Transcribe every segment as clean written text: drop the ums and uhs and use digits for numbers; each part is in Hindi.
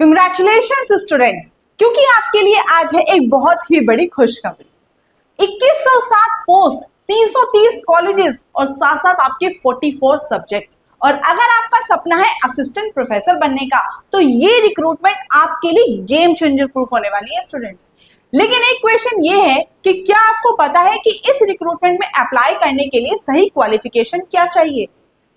कंग्रेचुलेशंस स्टूडेंट्स, क्योंकि आपके लिए आज है एक बहुत ही बड़ी खुशखबरी। 2107 पोस्ट, 330 कॉलेजेस और साथ साथ आपके 44 सब्जेक्ट्स। और अगर आपका सपना है असिस्टेंट प्रोफेसर बनने का, तो ये रिक्रूटमेंट आपके लिए गेम चेंजर प्रूफ होने वाली है स्टूडेंट्स। लेकिन एक क्वेश्चन ये है कि क्या आपको पता है कि इस रिक्रूटमेंट में अप्लाई करने के लिए सही क्वालिफिकेशन क्या चाहिए?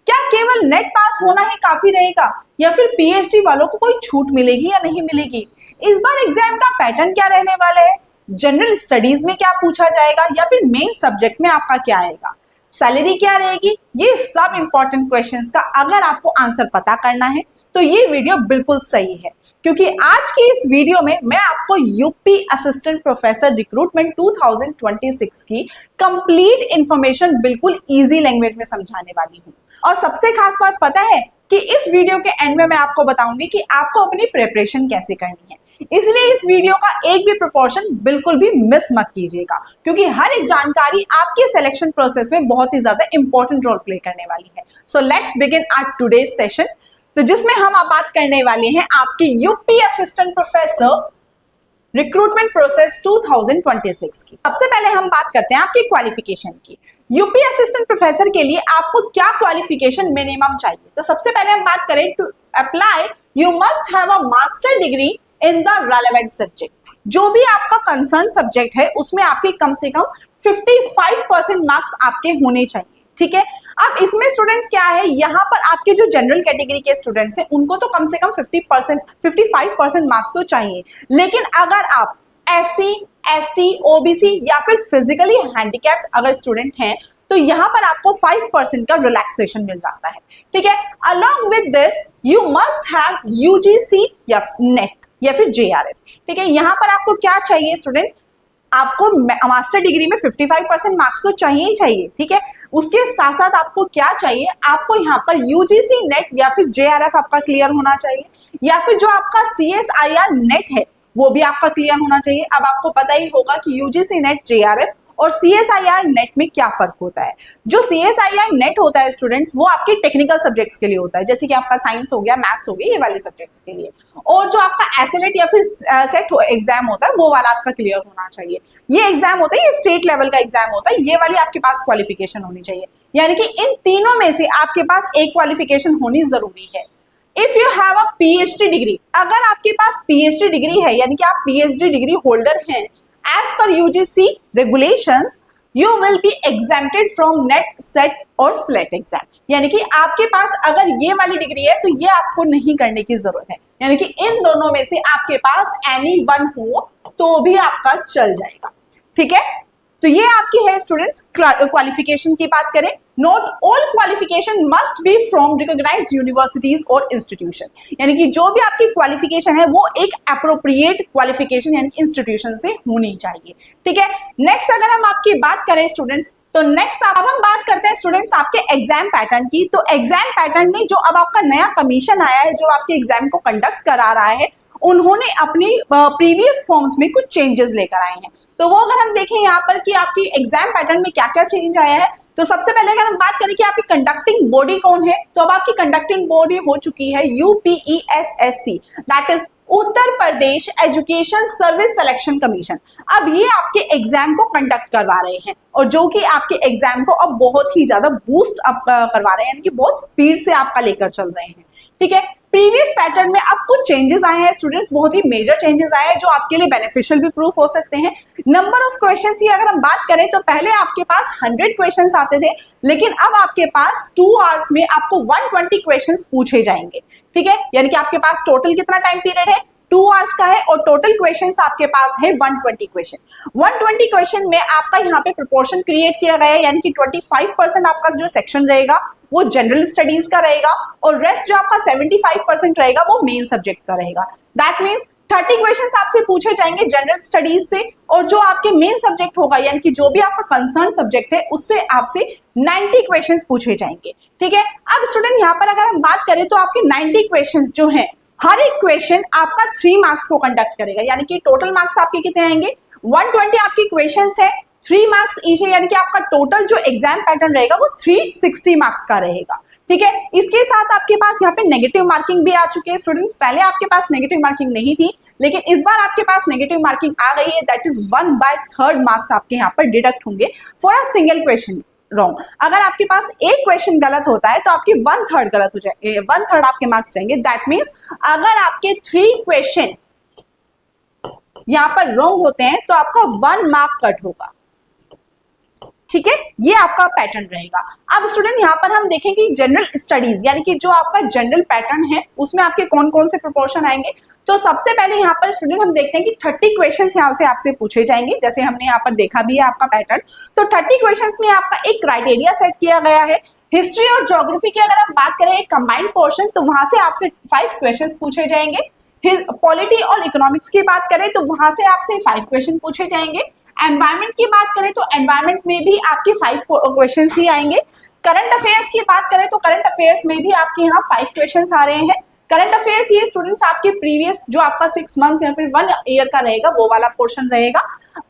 क्या केवल नेट पास होना ही काफी रहेगा या फिर पीएचडी वालों को कोई छूट मिलेगी या नहीं मिलेगी? इस बार एग्जाम का पैटर्न क्या रहने वाला है? जनरल स्टडीज में क्या पूछा जाएगा या फिर मेन सब्जेक्ट में आपका क्या आएगा? सैलरी क्या रहेगी? ये सब इंपॉर्टेंट क्वेश्चंस का अगर आपको आंसर पता करना है तो ये वीडियो बिल्कुल सही है, क्योंकि आज की इस वीडियो में मैं आपको यूपी असिस्टेंट प्रोफेसर रिक्रूटमेंट 2026 की कंप्लीट इंफॉर्मेशन बिल्कुल इजी लैंग्वेज में समझाने वाली हूँ। और सबसे खास बात पता है कि इस वीडियो के एंड में मैं आपको बताऊंगी कि आपको अपनी प्रिपरेशन कैसे करनी है। इसलिए इस वीडियो का एक भी प्रोपोर्शन बिल्कुल भी मिस मत कीजिएगा, क्योंकि हर एक जानकारी आपके सिलेक्शन प्रोसेस में बहुत ही ज्यादा इंपॉर्टेंट रोल प्ले करने वाली है। So let's begin our today's session, तो जिसमें हम आप बात करने वाले हैं आपकी UP assistant professor recruitment process 2026 की। सबसे पहले हम बात करते हैं आपकी क्वालिफिकेशन की। यूपी असिस्टेंट प्रोफेसर के लिए आपको क्या क्वालिफिकेशन मिनिमम चाहिए? तो सबसे पहले हम बात करें, to apply you must have a master degree in the relevant subject. जो भी आपका कंसर्न सब्जेक्ट है उसमें आपके कम से कम 55% मार्क्स आपके होने चाहिए। ठीक है, अब इसमें स्टूडेंट्स क्या है, यहाँ पर आपके जो जनरल कैटेगरी के स्टूडेंट्स हैं उनको तो कम से कम 55% मार्क्स तो चाहिए। लेकिन अगर आप एससी, एसटी, ओबीसी या फिर फिजिकली हैंडीकैप्ड अगर स्टूडेंट हैं तो यहाँ पर आपको 5% का रिलैक्सेशन मिल जाता है। ठीक है, along with this you must have UGC या नेट या फिर जेआरएफ। ठीक है, यहाँ पर आपको क्या चाहिए स्टूडेंट? आपको मास्टर डिग्री में 55% मार्क्स तो चाहिए ही चाहिए। ठीक है, उसके साथ साथ आपको क्या चाहिए? आपको यहाँ पर यूजीसी नेट या फिर जेआरएफ आपका क्लियर होना चाहिए, या फिर जो आपका सीएसआईआर नेट है वो भी आपका क्लियर होना चाहिए। अब आपको पता ही होगा कि यूजीसी नेट, जेआरएफ और सीएसआईआर नेट में क्या फर्क होता है। जो सीएसआईआर नेट होता है स्टूडेंट्स, वो आपके टेक्निकल सब्जेक्ट्स के लिए होता है, जैसे कि आपका साइंस हो गया, मैथ्स हो गया, ये वाले सब्जेक्ट्स के लिए। और जो आपका एसएलएट या फिर सेट एग्जाम होता है वो वाला आपका क्लियर होना चाहिए। ये एग्जाम होता है, ये स्टेट लेवल का एग्जाम होता है, ये वाली आपके पास क्वालिफिकेशन होनी चाहिए। यानी कि इन तीनों में से आपके पास एक क्वालिफिकेशन होनी जरूरी है। If you have a PhD degree, अगर आपके पास पीएचडी डिग्री है यानी कि आप पीएचडी डिग्री होल्डर हैं, as per UGC regulations you will be exempted from NET, SET और स्लेट एग्जाम। यानी कि आपके पास अगर ये वाली डिग्री है तो ये आपको नहीं करने की जरूरत है। यानी कि इन दोनों में से आपके पास एनी वन हो तो भी आपका चल जाएगा। ठीक है, तो ये आपकी है स्टूडेंट्स क्वालिफिकेशन की बात करें। Not all qualification must be from recognised universities और इंस्टीट्यूशन। यानी कि जो भी आपकी क्वालिफिकेशन है वो एक अप्रोप्रिएट क्वालिफिकेशन यानी कि इंस्टीट्यूशन से होनी चाहिए। ठीक है, नेक्स्ट अगर हम आपकी बात करें स्टूडेंट्स, तो नेक्स्ट अब हम बात करते हैं स्टूडेंट्स आपके एग्जाम पैटर्न की। तो एग्जाम पैटर्न में जो अब आपका नया कमीशन आया है जो आपके एग्जाम को कंडक्ट करा रहा है, उन्होंने अपनी प्रीवियस फॉर्म्स में कुछ चेंजेस लेकर आए हैं। तो वो अगर हम देखें यहाँ पर कि आपकी एग्जाम पैटर्न में क्या क्या चेंज आया है, तो सबसे पहले अगर हम बात करें कि आपकी कंडक्टिंग बॉडी कौन है, तो अब आपकी कंडक्टिंग बॉडी हो चुकी है UPESSC, that is Uttar Pradesh education service selection commission. अब ये आपके एग्जाम को कंडक्ट करवा रहे हैं और जो कि आपके एग्जाम को अब बहुत ही ज्यादा बूस्ट अप करवा रहे हैं, यानी कि बहुत स्पीड से आपका लेकर चल रहे हैं। ठीक है, प्रीवियस पैटर्न में अब कुछ चेंजेस आए हैं स्टूडेंट्स, बहुत ही मेजर चेंजेस आए हैं जो आपके लिए बेनिफिशियल भी प्रूफ हो सकते हैं। नंबर ऑफ क्वेश्चंस की अगर हम बात करें तो पहले आपके पास 100 क्वेश्चंस आते थे, लेकिन अब आपके पास 2 आवर्स में आपको 120 क्वेश्चंस पूछे जाएंगे। ठीक है, यानी कि आपके पास टोटल कितना टाइम पीरियड है? 2 आवर्स का है और टोटल क्वेश्चंस आपके पास है 120 क्वेश्चन। 120 क्वेश्चन में आपका यहाँ पे प्रोपोर्शन क्रिएट किया गया है, यानी कि 25% आपका जो सेक्शन रहेगा वो जनरल स्टडीज का रहेगा और रेस्ट जो आपका 75% रहेगा वो मेन सब्जेक्ट का रहेगा। दैट मीन्स 30 क्वेश्चंस आपसे पूछे जाएंगे जनरल स्टडीज से, और जो आपके मेन सब्जेक्ट होगा यानी कि जो भी आपका कंसर्न सब्जेक्ट है उससे आपसे 90 क्वेश्चंस पूछे जाएंगे। ठीक है, अब स्टूडेंट यहाँ पर अगर हम बात करें तो आपके 90 क्वेश्चंस जो है, हर एक क्वेश्चन आपका 3 मार्क्स को कंडक्ट करेगा, यानी कि टोटल मार्क्स आपके कितने आएंगे? 120 आपके क्वेश्चंस है, 3 मार्क्स ईच है, यानी कि आपका टोटल जो एग्जाम पैटर्न रहेगा वो 360 मार्क्स का रहेगा। ठीक है। इसके साथ आपके पास यहाँ पे नेगेटिव मार्किंग भी आ चुकी है स्टूडेंट्स। पहले आपके पास नेगेटिव मार्किंग नहीं थी, लेकिन इस बार आपके पास नेगेटिव मार्किंग आ गई है। दैट इज 1/3 मार्क्स आपके यहाँ पर डिडक्ट होंगे for a single question wrong. अगर आपके पास एक क्वेश्चन गलत होता है तो आपके 1/3 गलत हो जाएंगे, 1/3 आपके मार्क्स जाएंगे। दैट मीन्स अगर आपके 3 क्वेश्चन यहाँ पर रॉन्ग होते हैं तो आपका 1 मार्क कट होगा, ठीक है। ये आपका पैटर्न रहेगा। अब स्टूडेंट यहाँ पर हम देखेंगे जनरल स्टडीज, यानी कि जो आपका जनरल पैटर्न है उसमें आपके कौन कौन से प्रोपोर्शन आएंगे। तो सबसे पहले यहाँ पर स्टूडेंट हम देखते हैं कि 30 क्वेश्चंस यहाँ से आपसे पूछे जाएंगे, जैसे हमने यहाँ पर देखा भी है आपका पैटर्न। तो 30 क्वेश्चंस में आपका एक क्राइटेरिया सेट किया गया है। हिस्ट्री और ज्योग्राफी की अगर हम बात करें कंबाइंड पोर्शन, तो वहां से आपसे 5 क्वेश्चन पूछे जाएंगे। पॉलिटी और इकोनॉमिक्स की बात करें तो वहां से आपसे 5 क्वेश्चन पूछे जाएंगे। एनवायरमेंट की बात करें तो एनवायरमेंट में भी आपके 5 क्वेश्चंस ही आएंगे। करंट अफेयर्स की बात करें तो करंट अफेयर्स में भी आपके यहाँ 5 क्वेश्चंस आ रहे हैं। करंट अफेयर्स ये स्टूडेंट्स आपके प्रीवियस जो आपका 6 मंथ्स या फिर 1 ईयर का रहेगा वो वाला पोर्शन रहेगा।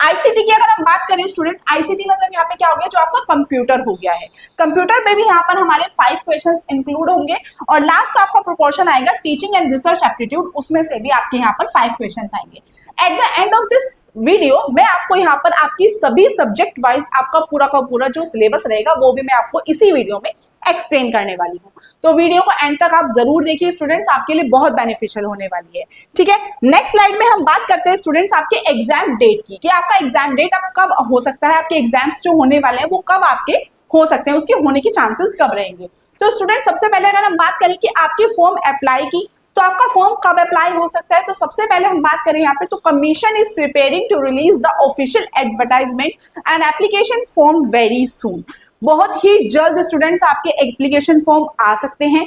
आईसीटी की अगर हम बात करें स्टूडेंट, आईसीटी मतलब यहाँ पे क्या हो गया, जो आपका कंप्यूटर हो गया है। कंप्यूटर में भी यहाँ पर हमारे 5 क्वेश्चंस इंक्लूड होंगे। और लास्ट आपका प्रोपोर्शन आएगा टीचिंग एंड रिसर्च एप्टीट्यूड, उसमें से भी आपके यहाँ पर 5 क्वेश्चंस आएंगे। At the end of this video मैं आपको यहाँ पर आपकी सभी सब्जेक्ट वाइज आपका पूरा का पूरा जो सिलेबस रहेगा वो भी मैं आपको इसी वीडियो में एक्सप्लेन करने वाली हूँ। तो वीडियो को एंड तक आप जरूर देखिए स्टूडेंट्स, आपके लिए बहुत बेनिफिशियल होने वाली है, ठीक है। नेक्स्ट स्लाइड में हम बात करते हैं स्टूडेंट्स आपके एग्जाम डेट की, कि आपका एग्जाम डेट अब कब हो सकता है, आपके एग्जाम्स जो होने वाले हैं वो कब आपके हो सकते हैं, उसके होने के चांसेस कब रहेंगे। तो स्टूडेंट सबसे पहले अगर हम बात करें कि आपके फॉर्म अप्लाई की, तो आपका फॉर्म कब अप्लाई हो सकता है, तो सबसे पहले हम बात करें यहाँ पे तो commission is preparing to release the official advertisement and application form very soon. बहुत ही जल्द स्टूडेंट्स आपके एप्लीकेशन फॉर्म आ सकते हैं,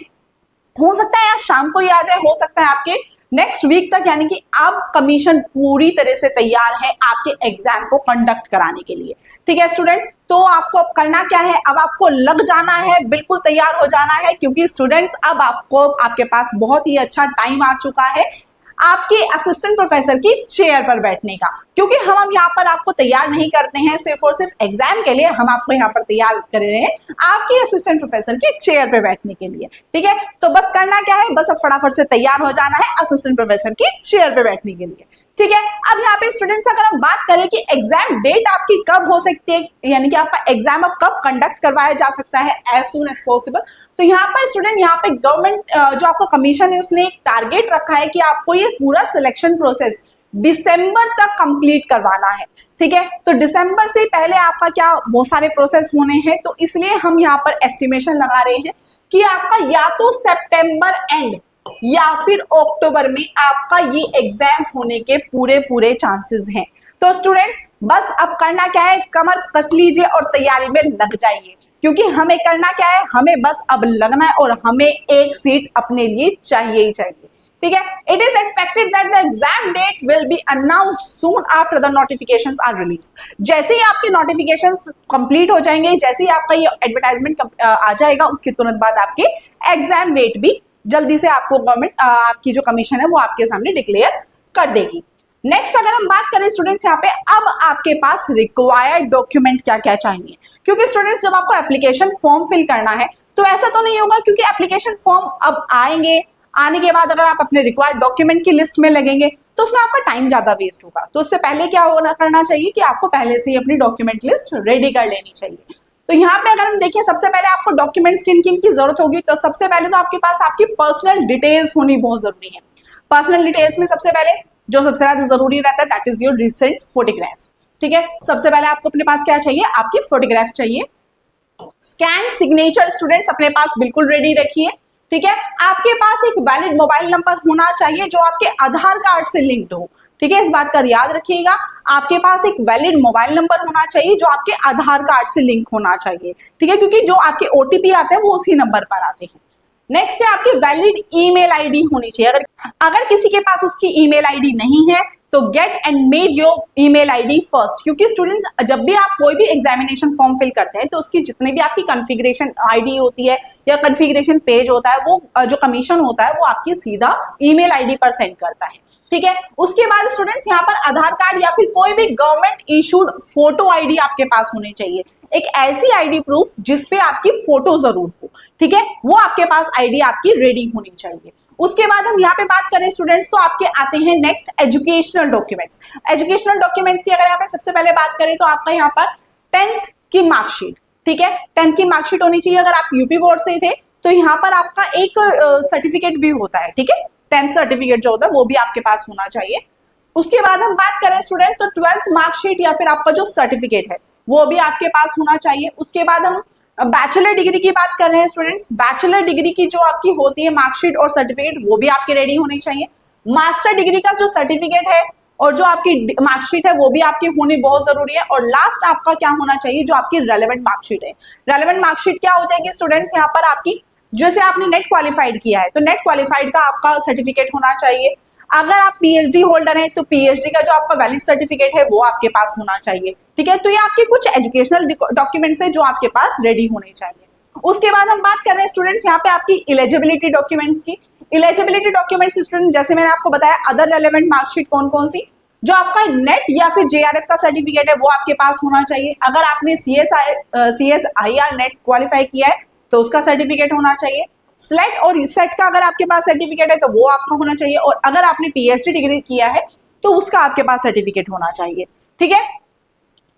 हो सकता है आज शाम को ही आ जाए, हो सकता है आपके नेक्स्ट वीक तक, यानी कि अब कमीशन पूरी तरह से तैयार है आपके एग्जाम को कंडक्ट कराने के लिए, ठीक है स्टूडेंट्स। तो आपको अब करना क्या है, अब आपको लग जाना है, बिल्कुल तैयार हो जाना है, क्योंकि स्टूडेंट्स अब आपको आपके पास बहुत ही अच्छा टाइम आ चुका है आपके असिस्टेंट प्रोफेसर की चेयर पर बैठने का। क्योंकि हम यहाँ पर आपको तैयार नहीं करते हैं सिर्फ और सिर्फ एग्जाम के लिए, हम आपको यहाँ पर तैयार कर रहे हैं आपके असिस्टेंट प्रोफेसर की चेयर पर बैठने के लिए, ठीक है। तो बस करना क्या है, बस अब फटाफट से तैयार हो जाना है असिस्टेंट प्रोफेसर की चेयर पर बैठने के लिए, ठीक है। अब यहाँ पे स्टूडेंट्स अगर हम बात करें कि एग्जाम डेट आपकी कब हो सकती है, यानी कि आपका एग्जाम अब कब कंडक्ट करवाया जा सकता है एज सून एज पॉसिबल, तो यहाँ पर स्टूडेंट यहाँ पे गवर्नमेंट जो आपका कमीशन है उसने एक टारगेट रखा है कि आपको ये पूरा सिलेक्शन प्रोसेस दिसंबर तक कंप्लीट करवाना है, ठीक है। तो दिसंबर से पहले आपका क्या बहुत सारे प्रोसेस होने हैं, तो इसलिए हम यहाँ पर एस्टिमेशन लगा रहे हैं कि आपका या तो सितंबर एंड या फिर अक्टूबर में आपका ये एग्जाम होने के पूरे चांसेस हैं। तो स्टूडेंट्स बस अब करना क्या है, कमर कस लीजिए और तैयारी में लग जाइए, क्योंकि हमें करना क्या है, हमें बस अब लगना है और हमें एक सीट अपने लिए चाहिए ही चाहिए, ठीक है। It is expected that the exam date will be announced soon after the notifications are released. जैसे ही आपके नोटिफिकेशंस कंप्लीट हो जाएंगे, जैसे ही आपका ये एडवर्टाइजमेंट आ जाएगा, उसके तुरंत बाद आपके एग्जाम डेट भी जल्दी से आपको गवर्नमेंट आपकी जो कमीशन है वो आपके सामने डिक्लेयर कर देगी। नेक्स्ट अगर हम बात करें स्टूडेंट्स यहाँ पे अब आपके पास रिक्वायर्ड डॉक्यूमेंट क्या क्या चाहिए, क्योंकि स्टूडेंट्स जब आपको एप्लीकेशन फॉर्म फिल करना है तो ऐसा तो नहीं होगा, क्योंकि एप्लीकेशन फॉर्म अब आएंगे, आने के बाद अगर आप अपने रिक्वायर्ड डॉक्यूमेंट की लिस्ट में लगेंगे तो उसमें आपका टाइम ज्यादा वेस्ट होगा। तो उससे पहले क्या होना करना चाहिए कि आपको पहले से ही अपनी डॉक्यूमेंट लिस्ट रेडी कर लेनी चाहिए। तो यहाँ पे अगर हम देखें सबसे पहले आपको डॉक्यूमेंट्स किन किन की जरूरत होगी, तो सबसे पहले तो आपके पास आपकी पर्सनल डिटेल्स होनी बहुत जरूरी है। पर्सनल डिटेल्स में सबसे पहले जो सबसे ज्यादा जरूरी रहता है that is your recent photograph, ठीक है। सबसे पहले आपको अपने पास क्या चाहिए, आपकी फोटोग्राफ चाहिए। स्कैन सिग्नेचर स्टूडेंट्स अपने पास बिल्कुल रेडी रखिए, ठीक है। आपके पास एक वैलिड मोबाइल नंबर होना चाहिए जो आपके आधार कार्ड से लिंक्ड हो, ठीक है। इस बात का याद रखिएगा, आपके पास एक वैलिड मोबाइल नंबर होना चाहिए जो आपके आधार कार्ड से लिंक होना चाहिए, ठीक है, क्योंकि जो आपके ओटीपी आते हैं वो उसी नंबर पर आते हैं। नेक्स्ट है आपकी वैलिड ईमेल आईडी होनी चाहिए। अगर किसी के पास उसकी ईमेल आईडी नहीं है तो get and made your email ID first, क्योंकि स्टूडेंट्स जब भी आप कोई भी एग्जामिनेशन फॉर्म फिल करते हैं तो उसकी जितनी भी आपकी कॉन्फ़िगरेशन आईडी होती है या कॉन्फ़िगरेशन पेज होता है वो जो कमीशन होता है वो आपकी सीधा ईमेल आईडी पर सेंड करता है, ठीक है। उसके बाद स्टूडेंट्स यहाँ पर आधार कार्ड या फिर कोई भी गवर्नमेंट इशूड फोटो आईडी आपके पास होनी चाहिए। एक ऐसी आईडी प्रूफ जिसपे आपकी फोटो जरूर हो, ठीक है, वो आपके पास आईडी आपकी रेडी होनी चाहिए। उसके बाद हम यहाँ पे बात करें स्टूडेंट्स तो आपके आते हैं next educational documents. Educational documents की अगर यहाँ पे सबसे पहले बात करें तो आपका यहाँ पर 10th की मार्कशीट, ठीक है, 10th की मार्कशीट होनी चाहिए। अगर आप यूपी बोर्ड से थे तो यहाँ पर आपका एक सर्टिफिकेट भी होता है, ठीक है, 10th सर्टिफिकेट जो होता है वो भी आपके पास होना चाहिए। उसके बाद हम बात करें स्टूडेंट तो 12th मार्कशीट या फिर आपका जो सर्टिफिकेट है वो भी आपके पास होना चाहिए। उसके बाद हम बैचलर डिग्री की बात कर रहे हैं स्टूडेंट्स, बैचलर डिग्री की जो आपकी होती है मार्कशीट और सर्टिफिकेट वो भी आपके रेडी होनी चाहिए। मास्टर डिग्री का जो सर्टिफिकेट है और जो आपकी मार्कशीट है वो भी आपकी होनी बहुत जरूरी है। और लास्ट आपका क्या होना चाहिए, जो आपकी रेलेवेंट मार्कशीट है। रेलेवेंट मार्कशीट क्या हो जाएगी स्टूडेंट्स, यहाँ पर आपकी जैसे आपने नेट क्वालिफाइड किया है तो नेट क्वालिफाइड का आपका सर्टिफिकेट होना चाहिए। अगर आप पीएचडी होल्डर हैं तो पीएचडी का जो आपका वैलिड सर्टिफिकेट है वो आपके पास होना चाहिए, ठीक है। तो ये आपके कुछ एजुकेशनल डॉक्यूमेंट्स है जो आपके पास रेडी होने चाहिए। उसके बाद हम बात कर रहे हैं स्टूडेंट्स यहाँ पे आपकी इलिजिबिलिटी डॉक्यूमेंट्स की। इलिजिबिलिटी डॉक्यूमेंट्स स्टूडेंट जैसे मैंने आपको बताया अदर रेलेवेंट मार्कशीट कौन कौन सी, जो आपका नेट या फिर जेआरएफ का सर्टिफिकेट है वो आपके पास होना चाहिए। अगर आपने सीएसआईआर नेट क्वालिफाई किया है तो उसका सर्टिफिकेट होना चाहिए। स्लेट और सेट का अगर आपके पास सर्टिफिकेट है तो वो आपका होना चाहिए। और अगर आपने पीएचडी डिग्री किया है तो उसका आपके पास सर्टिफिकेट होना चाहिए, ठीक है।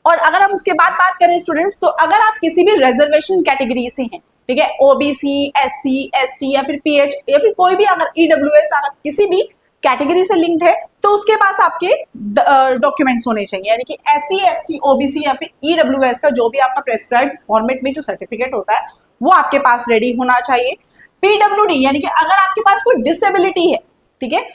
और अगर हम उसके बाद बात करें स्टूडेंट्स तो अगर आप किसी भी रिजर्वेशन कैटेगरी से हैं, ठीक है, ओबीसी, एससी, एसटी या फिर पीएच या फिर कोई भी अगर ईडब्ल्यूएस अगर किसी भी कैटेगरी से लिंक्ड है तो उसके पास आपके डॉक्यूमेंट्स होने चाहिए। यानी कि एससी, एसटी, ओबीसी या फिर ईडब्ल्यूएस का जो भी आपका प्रेस्क्राइब्ड फॉर्मेट में जो सर्टिफिकेट होता है वो आपके पास रेडी होना चाहिए। पीडब्ल्यूडी यानी कि अगर आपके पास कोई डिसेबिलिटी है, ठीक है,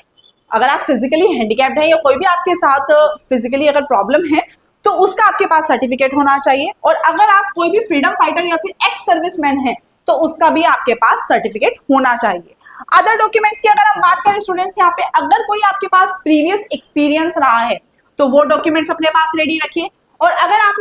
अगर आप फिजिकली हैंडीकैप्ड है या कोई भी आपके साथ फिजिकली अगर प्रॉब्लम है तो उसका आपके पास सर्टिफिकेट होना चाहिए। और अगर आप कोई भी फ्रीडम फाइटर या फिर एक्स सर्विसमैन है तो उसका भी आपके पास सर्टिफिकेट होना चाहिए। अदर डॉक्यूमेंट्स की अगर हम बात करें स्टूडेंट्स यहाँ पे अगर कोई आपके पास प्रीवियस एक्सपीरियंस रहा है तो वो डॉक्यूमेंट्स अपने पास रेडी रखिए। और अगर आप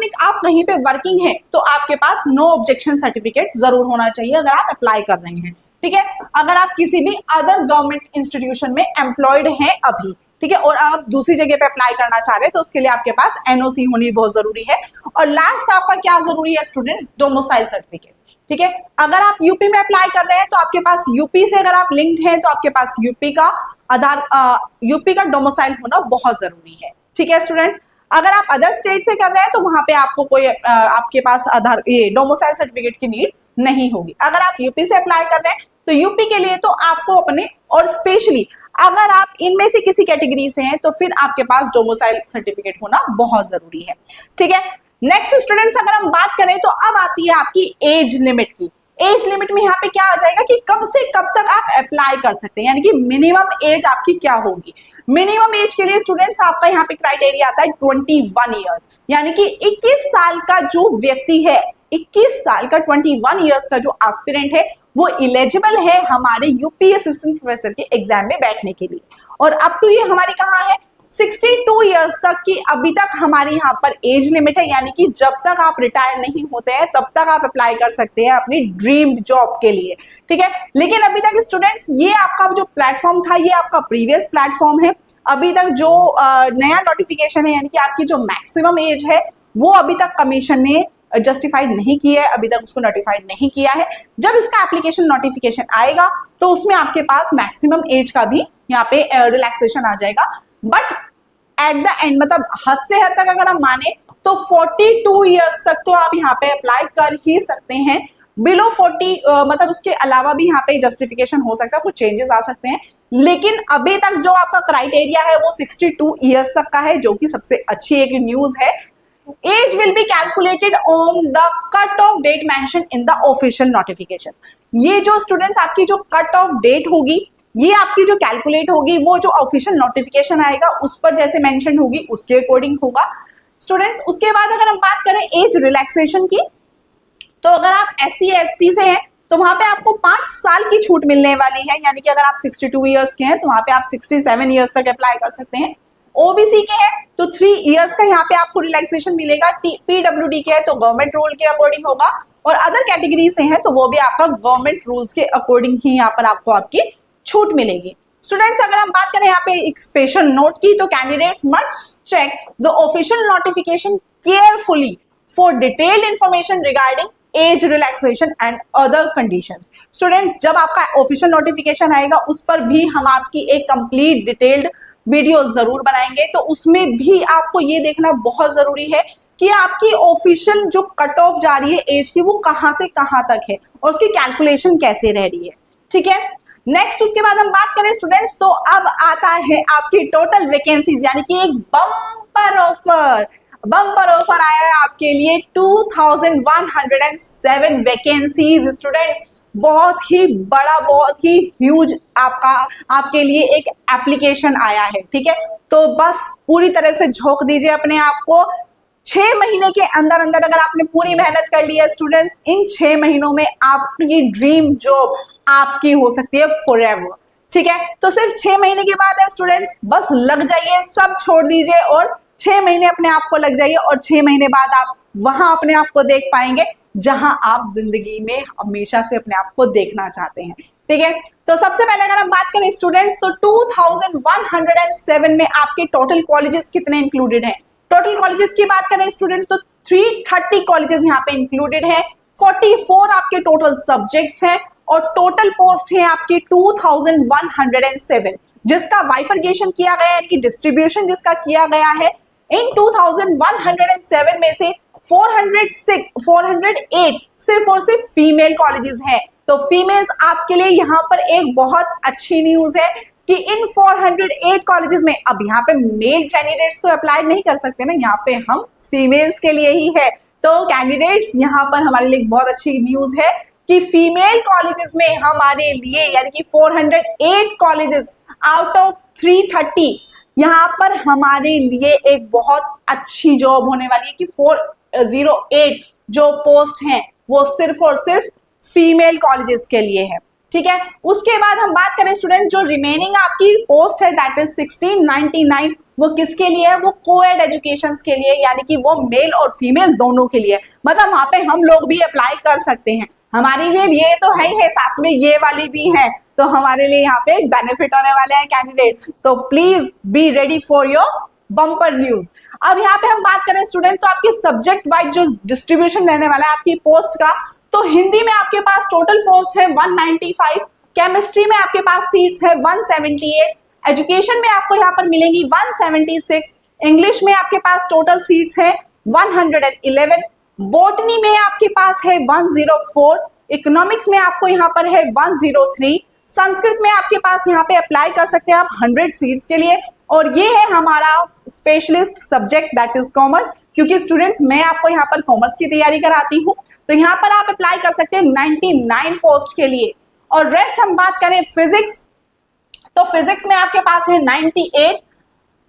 कहीं पे वर्किंग है तो आपके पास नो ऑब्जेक्शन सर्टिफिकेट जरूर होना चाहिए अगर आप अप्लाई कर रहे हैं, ठीक है। अगर आप किसी भी अदर गवर्नमेंट इंस्टीट्यूशन में एम्प्लॉयड हैं अभी, ठीक है, और आप दूसरी जगह पे अप्लाई करना चाह रहे हैं तो उसके लिए आपके पास एनओसी होनी बहुत जरूरी है। और लास्ट आपका क्या जरूरी है स्टूडेंट्स, डोमिसाइल सर्टिफिकेट, ठीक है। अगर आप यूपी में अप्लाई कर रहे हैं तो आपके पास यूपी से अगर आप लिंक्ड हैं तो आपके पास यूपी का डोमिसाइल होना बहुत जरूरी है, ठीक है स्टूडेंट्स। अगर आप अदर स्टेट से कर रहे हैं तो वहां पे आपको कोई आपके पास डोमिसाइल सर्टिफिकेट की नीड नहीं होगी। अगर आप यूपी से अप्लाई कर रहे हैं तो यूपी के लिए तो आपको अपने, और स्पेशली अगर आप इनमें से किसी कैटेगरी से हैं तो फिर आपके पास डोमिसाइल सर्टिफिकेट होना बहुत जरूरी है, ठीक है। नेक्स्ट स्टूडेंट्स अगर हम बात करें तो अब आती है आपकी एज लिमिट की। एज लिमिट में यहाँ पे क्या आ जाएगा कि कब से कब तक आप अप्लाई कर सकते हैं, यानी कि मिनिमम एज आपकी क्या होगी। मिनिमम एज के लिए स्टूडेंट्स आपका यहाँ पे क्राइटेरिया आता है 21 ईयर्स, यानी कि 21 साल का जो व्यक्ति है, 21 साल का 21 ईयर्स का जो एस्पिरेंट है वो इलिजिबल है हमारे यूपी असिस्टेंट प्रोफेसर के एग्जाम में बैठने के लिए। और अब तो ये हमारी कहाँ है, 62 ईयर्स तक की अभी तक हमारी यहाँ पर एज लिमिट है, यानी कि जब तक आप रिटायर नहीं होते हैं तब तक आप अप्लाई कर सकते हैं अपनी ड्रीम जॉब के लिए, ठीक है। लेकिन अभी तक स्टूडेंट्स ये आपका जो प्लेटफॉर्म था ये आपका प्रीवियस प्लेटफॉर्म है। अभी तक जो नया नोटिफिकेशन है यानी कि आपकी जो मैक्सिमम एज है वो अभी तक कमीशन ने जस्टिफाइड नहीं किया है, अभी तक उसको नोटिफाइड नहीं किया है। जब इसका एप्लीकेशन नोटिफिकेशन आएगा तो उसमें आपके पास मैक्सिमम एज का भी यहाँ पे रिलैक्सेशन आ जाएगा। बट एट द एंड मतलब हद से हद तक अगर हम माने तो 42 ईयर्स तक तो आप यहाँ पे अप्लाई कर ही सकते हैं। बिलो 40 मतलब उसके अलावा भी यहाँ पे जस्टिफिकेशन हो सकता है, कुछ चेंजेस आ सकते हैं। लेकिन अभी तक जो आपका क्राइटेरिया है वो 62 ईयर्स तक का है, जो कि सबसे अच्छी एक न्यूज है। Age will be calculated on the cut-off date mentioned in the official notification। ये जो स्टूडेंट्स आपकी जो कट ऑफ डेट होगी ये आपकी जो कैलकुलेट होगी वो जो ऑफिशियल नोटिफिकेशन आएगा उस पर जैसे मेंशन होगी उसके अकॉर्डिंग होगा स्टूडेंट्स। उसके बाद अगर हम बात करें एज रिलैक्सेशन की तो अगर आप SC ST से हैं तो वहां पे आपको 5 साल की छूट मिलने वाली है, यानी कि अगर आप 62 ईयर्स के हैं तो वहां पे आप 67 ईयर्स तक अप्लाई कर सकते हैं। ओबीसी के हैं तो 3 इयर्स का यहाँ पे आपको रिलैक्सेशन मिलेगा। पीडब्ल्यूडी के है तो गवर्नमेंट रूल के अकॉर्डिंग होगा, और अदर कैटेगरी से हैं तो वो भी आपका गवर्नमेंट रूल्स के अकॉर्डिंग ही यहाँ पर आपको आपकी छूट मिलेगी। स्टूडेंट्स अगर हम बात करें यहाँ पे एक स्पेशल नोट की तो candidates must check the official notification carefully for detailed information regarding age relaxation and other conditions. Students, जब आपका ऑफिशियल नोटिफिकेशन आएगा उस पर भी हम आपकी एक कंप्लीट डिटेल्ड वीडियो जरूर बनाएंगे, तो उसमें भी आपको ये देखना बहुत जरूरी है कि आपकी ऑफिशियल जो कट ऑफ जा रही है एज की, वो कहां से कहां तक है और उसकी कैलकुलेशन कैसे रह रही है। ठीक है, नेक्स्ट उसके बाद हम बात करें स्टूडेंट्स, तो अब आता है आपकी टोटल वैकेंसीज, यानी कि एक बम्पर ऑफर आया है आपके लिए 2107 वैकेंसीज। स्टूडेंट्स, बहुत ही बड़ा, बहुत ही ह्यूज आपके लिए एक एप्लीकेशन आया है। ठीक है, तो बस पूरी तरह से झोंक दीजिए अपने आप को। 6 महीने के अंदर अंदर अगर आपने पूरी मेहनत कर ली है स्टूडेंट्स, इन 6 महीनों में आपकी ड्रीम जॉब आपकी हो सकती है फॉरएवर। ठीक है, तो सिर्फ 6 महीने की बात है स्टूडेंट्स, बस लग जाइए, सब छोड़ दीजिए और 6 महीने अपने आप को लग जाइए और 6 महीने बाद आप वहां अपने आप को देख पाएंगे जहां आप जिंदगी में हमेशा से अपने आप को देखना चाहते हैं। ठीक है, तो सबसे पहले अगर हम बात करें स्टूडेंट्स, तो 2107 में आपके टोटल कॉलेजेस कितने इंक्लूडेड हैं? टोटल कॉलेजेस की बात करें स्टूडेंट, तो 330 कॉलेजेस यहाँ पे इंक्लूडेड है, 44 आपके टोटल सब्जेक्ट्स हैं और टोटल पोस्ट है आपकी 2107, जिसका बाइफरकेशन किया गया है कि डिस्ट्रीब्यूशन जिसका किया गया है। इन 2107 में से 408 सिर्फ और सिर्फ फीमेल कॉलेजेस हैं। तो फीमेल्स आपके लिए यहाँ पर एक बहुत अच्छी न्यूज है कि इन 408 कॉलेजेस में, अब यहाँ पे मेल कैंडिडेट्स तो अप्लाई नहीं कर सकते ना, यहाँ पे हम फीमेल्स के लिए ही है। तो कैंडिडेट्स, यहाँ पर हमारे लिए बहुत अच्छी न्यूज है कि फीमेल कॉलेजेस में हमारे लिए, यानी कि 408 कॉलेजेस आउट ऑफ 330, यहाँ पर हमारे लिए एक बहुत अच्छी जॉब होने वाली है कि 408 जो पोस्ट हैं वो सिर्फ और सिर्फ फीमेल कॉलेजेस के लिए है। ठीक है, उसके बाद हम बात करें स्टूडेंट, जो रिमेनिंग आपकी पोस्ट है दैट इज 1699, वो किसके लिए है? वो कोएड एजुकेशंस के लिए, यानी कि वो मेल और फीमेल दोनों के लिए। मतलब वहां पे हम लोग भी अप्लाई कर सकते हैं, हमारे लिए ये तो है ही है, साथ में ये वाली भी है, तो हमारे लिए यहाँ पे एक बेनिफिट होने वाले हैं कैंडिडेट। तो please be ready for your bumper news. अब यहाँ पे हम बात करें स्टूडेंट, तो आपकी सब्जेक्ट वाइज जो डिस्ट्रीब्यूशन रहने वाला है आपकी पोस्ट का, तो हिंदी में आपके पास टोटल पोस्ट है 195, केमिस्ट्री में आपके पास सीट्स है 178, एजुकेशन में आपको यहाँ पर मिलेंगी 176, इंग्लिश में आपके पास टोटल सीट्स है 111, बॉटनी में आपके पास है 104, इकोनॉमिक्स में आपको यहाँ पर है 103, संस्कृत में आपके पास यहाँ पे अप्लाई कर सकते हैं आप 100 सीट्स के लिए, और ये है हमारा specialist subject that is commerce, क्योंकि स्टूडेंट्स मैं आपको यहाँ पर कॉमर्स की तैयारी कराती हूँ, तो यहाँ पर आप अप्लाई कर सकते हैं 99 पोस्ट के लिए। और रेस्ट हम बात करें फिजिक्स, तो फिजिक्स में आपके पास है 98,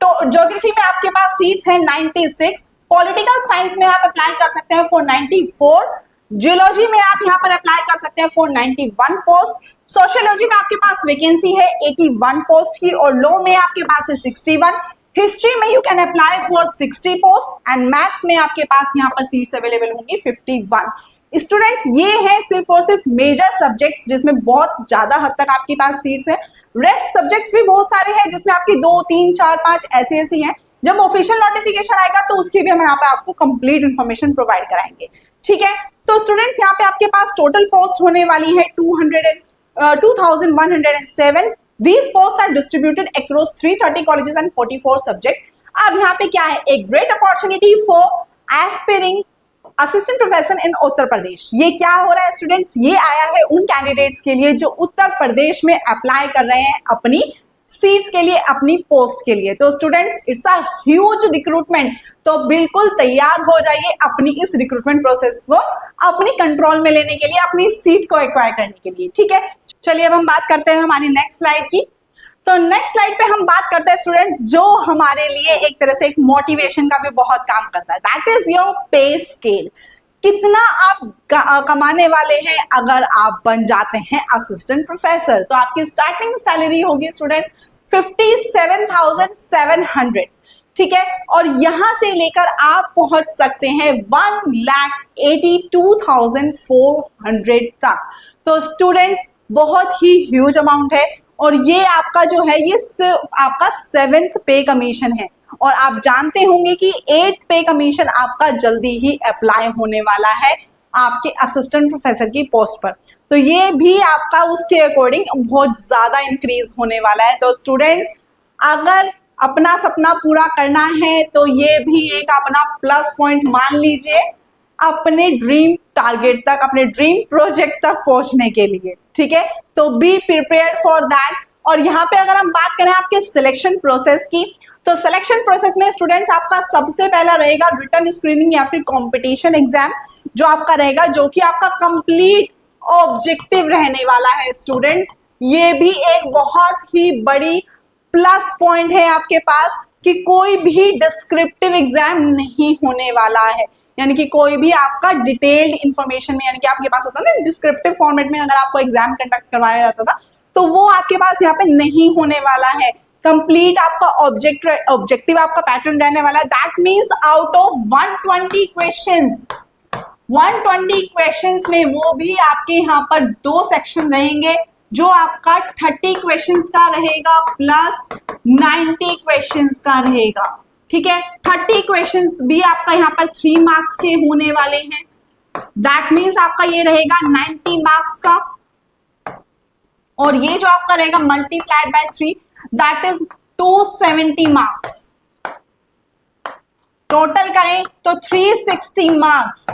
तो ज्योग्राफी में आपके पास सीट्स है 96, पॉलिटिकल साइंस में आप अप्लाई कर सकते हैं 494, जियोलॉजी में आप यहाँ पर अप्लाई कर सकते हैं 491 पोस्ट, सोशियोलॉजी में आपके पास वैकेंसी है 81 पोस्ट की, और लॉ में आपके पास है 61, हिस्ट्री में you can apply for 60 post, and maths में आपके पास यहाँ पर सीट्स अवेलेबल होंगी 51। स्टूडेंट्स, ये है सिर्फ और सिर्फ मेजर सब्जेक्ट्स जिसमें बहुत ज्यादा हद तक आपके पास सीट्स है। रेस्ट सब्जेक्ट्स भी बहुत सारे हैं जिसमें आपकी 2, 3, 4, 5 ऐसे हैं। जब ऑफिशियल नोटिफिकेशन आएगा तो उसकी भी हम यहाँ पे आपको कंप्लीट इन्फॉर्मेशन प्रोवाइड कराएंगे। ठीक है, तो स्टूडेंट्स यहाँ पे आपके पास टोटल पोस्ट होने वाली है 2107। These posts are distributed across 330 colleges and 44 subjects. अब यहाँ पे क्या है? एक great opportunity for aspiring assistant professor in Uttar Pradesh. ये क्या हो रहा है स्टूडेंट्स? ये आया है उन कैंडिडेट्स के लिए जो उत्तर प्रदेश में अप्लाई कर रहे हैं अपनी सीट्स के लिए, अपनी पोस्ट के लिए। तो students, it's a huge recruitment, तो बिल्कुल तैयार हो जाइए अपनी इस रिक्रूटमेंट प्रोसेस को अपनी कंट्रोल में लेने के लिए, अपनी सीट को एक्वायर करने के लिए। ठीक है, चलिए अब हम बात करते हैं हमारी नेक्स्ट स्लाइड की। तो नेक्स्ट स्लाइड पे हम बात करते हैं स्टूडेंट्स जो हमारे लिए एक तरह से एक मोटिवेशन का भी बहुत काम करता है, दैट इज योर पे स्केल। कितना आप कमाने वाले हैं अगर आप बन जाते हैं असिस्टेंट प्रोफेसर? तो आपकी स्टार्टिंग सैलरी होगी स्टूडेंट 57,700। ठीक है, और यहां से लेकर आप पहुंच सकते हैं 1,82,400 तक। तो स्टूडेंट्स, बहुत ही ह्यूज अमाउंट है, और ये आपका जो है ये सिर्फ आपका 7th पे कमीशन है, और आप जानते होंगे कि 8th पे कमीशन आपका जल्दी ही अप्लाई होने वाला है आपके असिस्टेंट प्रोफेसर की पोस्ट पर, तो ये भी आपका उसके अकॉर्डिंग बहुत ज्यादा इंक्रीज होने वाला है। तो स्टूडेंट्स, अगर अपना सपना पूरा करना है तो ये भी एक अपना प्लस पॉइंट मान लीजिए अपने ड्रीम टारगेट तक, अपने ड्रीम प्रोजेक्ट तक पहुंचने के लिए, ठीक है। तो बी प्रिपेयर्ड फॉर दैट। और यहाँ पे अगर हम बात करें आपके सिलेक्शन प्रोसेस की, तो सिलेक्शन प्रोसेस में स्टूडेंट्स आपका सबसे पहला रहेगा रिटन स्क्रीनिंग या फिर कंपटीशन एग्जाम जो आपका रहेगा, जो कि आपका कंप्लीट ऑब्जेक्टिव रहने वाला है स्टूडेंट्स। ये भी एक बहुत ही बड़ी प्लस पॉइंट है आपके पास कि कोई भी डिस्क्रिप्टिव एग्जाम नहीं होने वाला है, यानी कि कोई भी आपका डिटेल्ड इंफॉर्मेशन में, यानी कि आपके पास होता है ना डिस्क्रिप्टिव फॉर्मेट में अगर आपको एग्जाम कंडक्ट करवाया जाता था, तो वो आपके पास यहाँ पे नहीं होने वाला है। कंप्लीट आपका ऑब्जेक्टिव आपका पैटर्न रहने वाला है। That means out of 120 questions में वो भी आपके यहाँ पर 2 सेक्शन रहेंगे, जो आपका 30 क्वेश्चंस का रहेगा प्लस 90 क्वेश्चंस का रहेगा, ठीक है। 30 क्वेश्चंस भी आपका यहाँ पर 3 मार्क्स के होने वाले हैं। दैट मीन्स आपका ये रहेगा 90 मार्क्स का, और ये जो आपका रहेगा multiplied by 3 that is 270 marks. Total करें तो 360 मार्क्स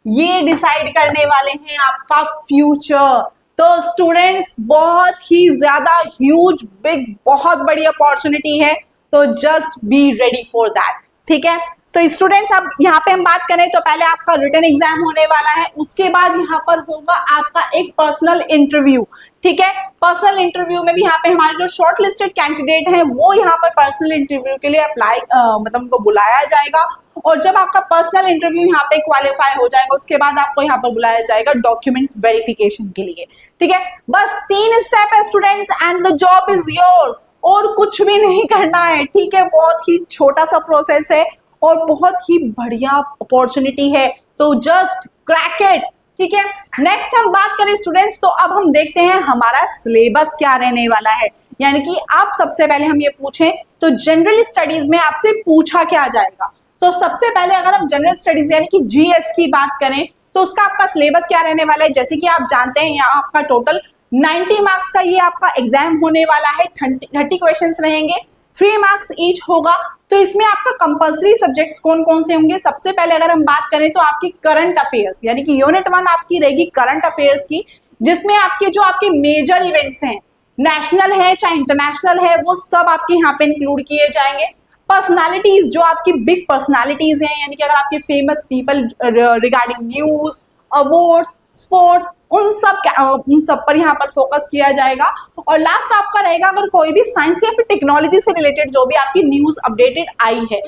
ये डिसाइड करने वाले हैं आपका फ्यूचर। तो स्टूडेंट्स, बहुत ही ज्यादा ह्यूज बिग बहुत बड़ी अपॉर्चुनिटी है, तो just be ready for that, ठीक है। तो स्टूडेंट्स, अब यहाँ पे हम बात करें तो पहले आपका रिटन एग्जाम होने वाला है, उसके बाद यहाँ पर होगा आपका एक पर्सनल इंटरव्यू, ठीक है। पर्सनल इंटरव्यू में भी यहाँ पे हमारे जो शॉर्ट लिस्टेड कैंडिडेट हैं वो यहाँ पर पर्सनल इंटरव्यू के लिए अप्लाई मतलब उनको बुलाया जाएगा, और जब आपका पर्सनल इंटरव्यू यहाँ पे क्वालिफाई हो जाएगा उसके बाद आपको यहाँ पर बुलाया जाएगा डॉक्यूमेंट वेरिफिकेशन के लिए, ठीक है। बस 3 स्टेप है students and the job is yours, और कुछ भी नहीं करना है, ठीक है। बहुत ही छोटा सा प्रोसेस है और बहुत ही बढ़िया अपॉर्चुनिटी है, तो जस्ट क्रैक इट, ठीक है। नेक्स्ट हम बात करें स्टूडेंट्स, तो अब हम देखते हैं हमारा सिलेबस क्या रहने वाला है। यानी कि आप सबसे पहले हम ये पूछें तो जनरल स्टडीज में आपसे पूछा क्या जाएगा, तो सबसे पहले अगर हम जनरल स्टडीज यानी कि जीएस की बात करें तो उसका आपका सिलेबस क्या रहने वाला है। जैसे कि आप जानते हैं यहाँ आपका टोटल 90 मार्क्स का ये आपका एग्जाम होने वाला है, 30 क्वेश्चंस रहेंगे, 3 मार्क्स ईच होगा। तो इसमें आपका कंपल्सरी सब्जेक्ट्स कौन कौन से होंगे। सबसे पहले अगर हम बात करें तो आपकी करंट अफेयर्स, यानी कि यूनिट 1 आपकी रहेगी करंट अफेयर्स की, जिसमें आपके जो आपके मेजर इवेंट्स हैं, नेशनल है चाहे इंटरनेशनल है, वो सब आपके यहाँ पे इंक्लूड किए जाएंगे। पर्सनालिटीज, जो आपकी बिग पर्सनालिटीज हैं, यानी कि अगर आपके famous people regarding news, awards, sports, उन सब पर यहाँ पर फोकस किया जाएगा। और लास्ट आपका रहेगा अगर कोई भी साइंस या फिर टेक्नोलॉजी से रिलेटेड जो भी आपकी न्यूज अपडेटेड आई है,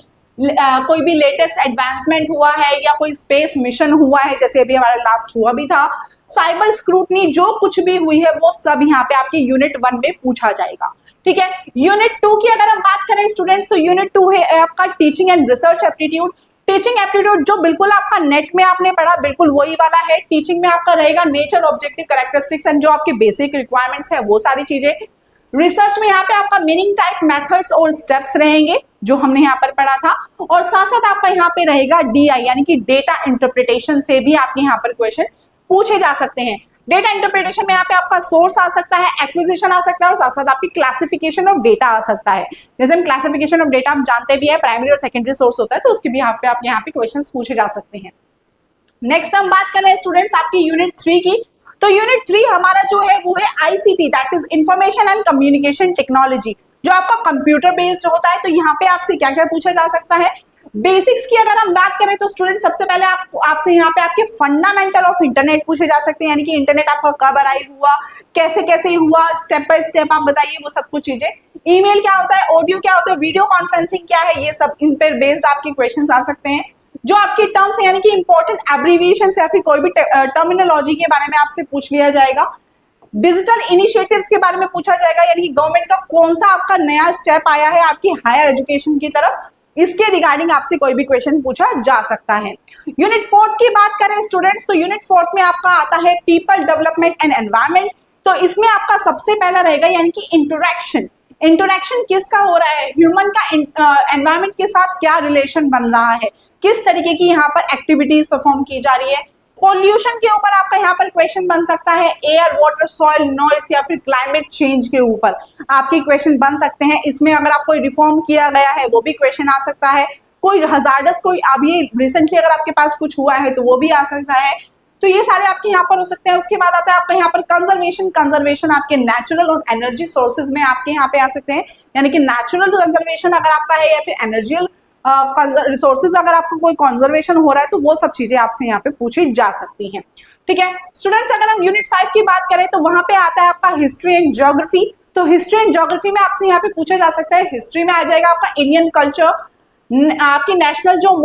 कोई भी लेटेस्ट एडवांसमेंट हुआ है या कोई स्पेस मिशन हुआ है, जैसे अभी हमारा लास्ट हुआ भी था, साइबर स्क्रूटनी, जो कुछ भी हुई है वो सब यहाँ पे आपके यूनिट 1 में पूछा जाएगा, ठीक है। यूनिट 2 की अगर हम बात करें स्टूडेंट्स, तो यूनिट 2 है आपका teaching and research aptitude. Teaching aptitude जो बिल्कुल आपका नेट में आपने पढ़ा बिल्कुल वही वाला है। टीचिंग में आपका रहेगा नेचर, ऑब्जेक्टिव, कैरेक्टरिस्टिक्स एंड जो आपके बेसिक रिक्वायरमेंट्स है वो सारी चीजें। रिसर्च में यहाँ पे आपका मीनिंग टाइप, मेथड्स और स्टेप्स रहेंगे जो हमने यहाँ पर पढ़ा था, और साथ साथ आपका यहाँ पे रहेगा डीआई यानी कि डेटा इंटरप्रिटेशन से भी आपके यहाँ पर क्वेश्चन पूछे जा सकते हैं। डेटा इंटरप्रिटेशन में यहाँ पे आपका सोर्स आ सकता है, एक्विजिशन आ सकता है, और साथ साथ आपकी क्लासिफिकेशन ऑफ डेटा आ सकता है। जैसे हम क्लासिफिकेशन ऑफ डेटा हम जानते भी है, प्राइमरी और सेकेंडरी सोर्स होता है, तो उसके भी यहाँ पे आप यहाँ पे क्वेश्चंस पूछे जा सकते हैं। नेक्स्ट हम बात कर रहे हैं स्टूडेंट्स आपकी यूनिट 3 की। तो यूनिट 3 हमारा जो है वो है ICT, that is information and communication technology, जो आपका कंप्यूटर बेस्ड होता है। तो यहाँ पे आपसे क्या क्या पूछा जा सकता है। बेसिक्स की अगर हम बात करें तो स्टूडेंट सबसे पहले आपसे यहाँ पे आपके फंडामेंटल ऑफ इंटरनेट पूछे जा सकते हैं, यानी कि इंटरनेट आपका कब अराइव हुआ, कैसे कैसे हुआ, स्टेप बाय स्टेप आप बताइए वो सब कुछ चीजें। ईमेल क्या होता है, ऑडियो क्या होता है, वीडियो कॉन्फ्रेंसिंग क्या है, ये सब इन पर बेस्ड आपके क्वेश्चंस आ सकते हैं। जो आपकी टर्म्स है यानी कि इंपॉर्टेंट एब्रीविएशन या फिर कोई भी टर्मिनोलॉजी के बारे में आपसे पूछ लिया जाएगा। डिजिटल इनिशिएटिव्स के बारे में पूछा जाएगा, यानी कि गवर्नमेंट का कौन सा आपका नया स्टेप आया है आपकी हायर एजुकेशन की तरफ, इसके रिगार्डिंग आपसे कोई भी क्वेश्चन पूछा जा सकता है। यूनिट 4 की बात करें स्टूडेंट्स, तो यूनिट 4 में आपका आता है पीपल डेवलपमेंट एंड एनवायरनमेंट। तो इसमें आपका सबसे पहला रहेगा यानी कि इंटरेक्शन। इंटरेक्शन किसका हो रहा है, ह्यूमन का एनवायरमेंट के साथ क्या रिलेशन बन रहा है, किस तरीके की यहाँ पर एक्टिविटीज परफॉर्म की जा रही है। पॉल्यूशन के ऊपर आपका यहाँ पर क्वेश्चन बन सकता है, एयर, वाटर, सॉइल, नॉइस या फिर क्लाइमेट चेंज के ऊपर आपके क्वेश्चन बन सकते हैं। इसमें अगर आप कोई रिफॉर्म किया गया है वो भी क्वेश्चन आ सकता है, कोई हजार्डस कोई अभी रिसेंटली अगर आपके पास कुछ हुआ है तो वो भी आ सकता है। तो ये सारे आपके यहाँ पर हो सकते हैं। उसके बाद आता है आपका यहाँ पर कंजर्वेशन आपके नेचुरल और एनर्जी सोर्सेज में आपके यहाँ पे आ सकते हैं, यानी कि नेचुरल कंजर्वेशन अगर आपका है या फिर एनर्जी रिसोर्सेज अगर आपको कोई कंजर्वेशन हो रहा है तो वो सब चीजें आपसे यहाँ पे पूछी जा सकती हैं। ठीक है स्टूडेंट्स, अगर हम यूनिट 5 की बात करें तो वहां पे आता है आपका हिस्ट्री एंड ज्योग्राफी। तो हिस्ट्री एंड ज्योग्राफी में आपसे यहाँ पे पूछा जा सकता है, हिस्ट्री में आ जाएगा आपका इंडियन कल्चर, आपके नेशनल जो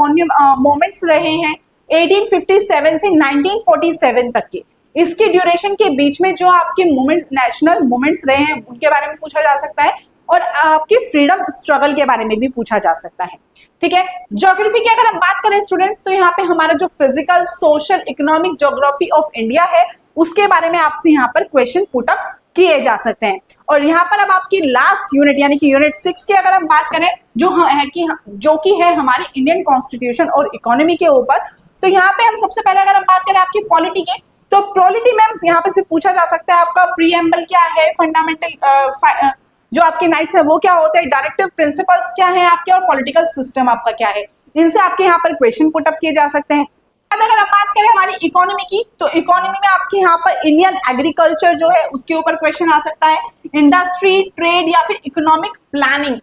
मोमेंट्स रहे हैं 1857 से 1947 तक के, इसके ड्यूरेशन के बीच में जो आपके मोमेंट नेशनल मोमेंट्स रहे हैं उनके बारे में पूछा जा सकता है, और आपके फ्रीडम स्ट्रगल के बारे में भी पूछा जा सकता है। ठीक है, ज्योग्राफी की अगर हम बात करें स्टूडेंट्स तो यहाँ पे हमारा जो physical, social, economic geography of India है उसके बारे में आपसे यहाँ पर क्वेश्चन पुट अप किए जा सकते हैं। और यहाँ पर अब आपकी लास्ट यूनिट यानी कि यूनिट 6 की अगर हम बात करें जो कि है हमारी इंडियन कॉन्स्टिट्यूशन और इकोनॉमी के ऊपर, तो यहाँ पे हम सबसे पहले अगर हम बात करें आपकी पॉलिटी के, तो पॉलिटी में यहाँ पे से पूछा जा सकता है आपका प्रीएम्बल क्या है, फंडामेंटल जो आपके नाइट्स है वो क्या होते हैं, डायरेक्टिव प्रिंसिपल्स क्या है आपके, और पॉलिटिकल सिस्टम आपका क्या है, इनसे आपके यहाँ पर क्वेश्चन पुट अप किए जा सकते हैं। अगर हम बात करें हमारी इकोनॉमी की, तो इकोनॉमी में आपके यहाँ पर इंडियन एग्रीकल्चर जो है उसके ऊपर क्वेश्चन आ सकता है, इंडस्ट्री, ट्रेड या फिर इकोनॉमिक प्लानिंग,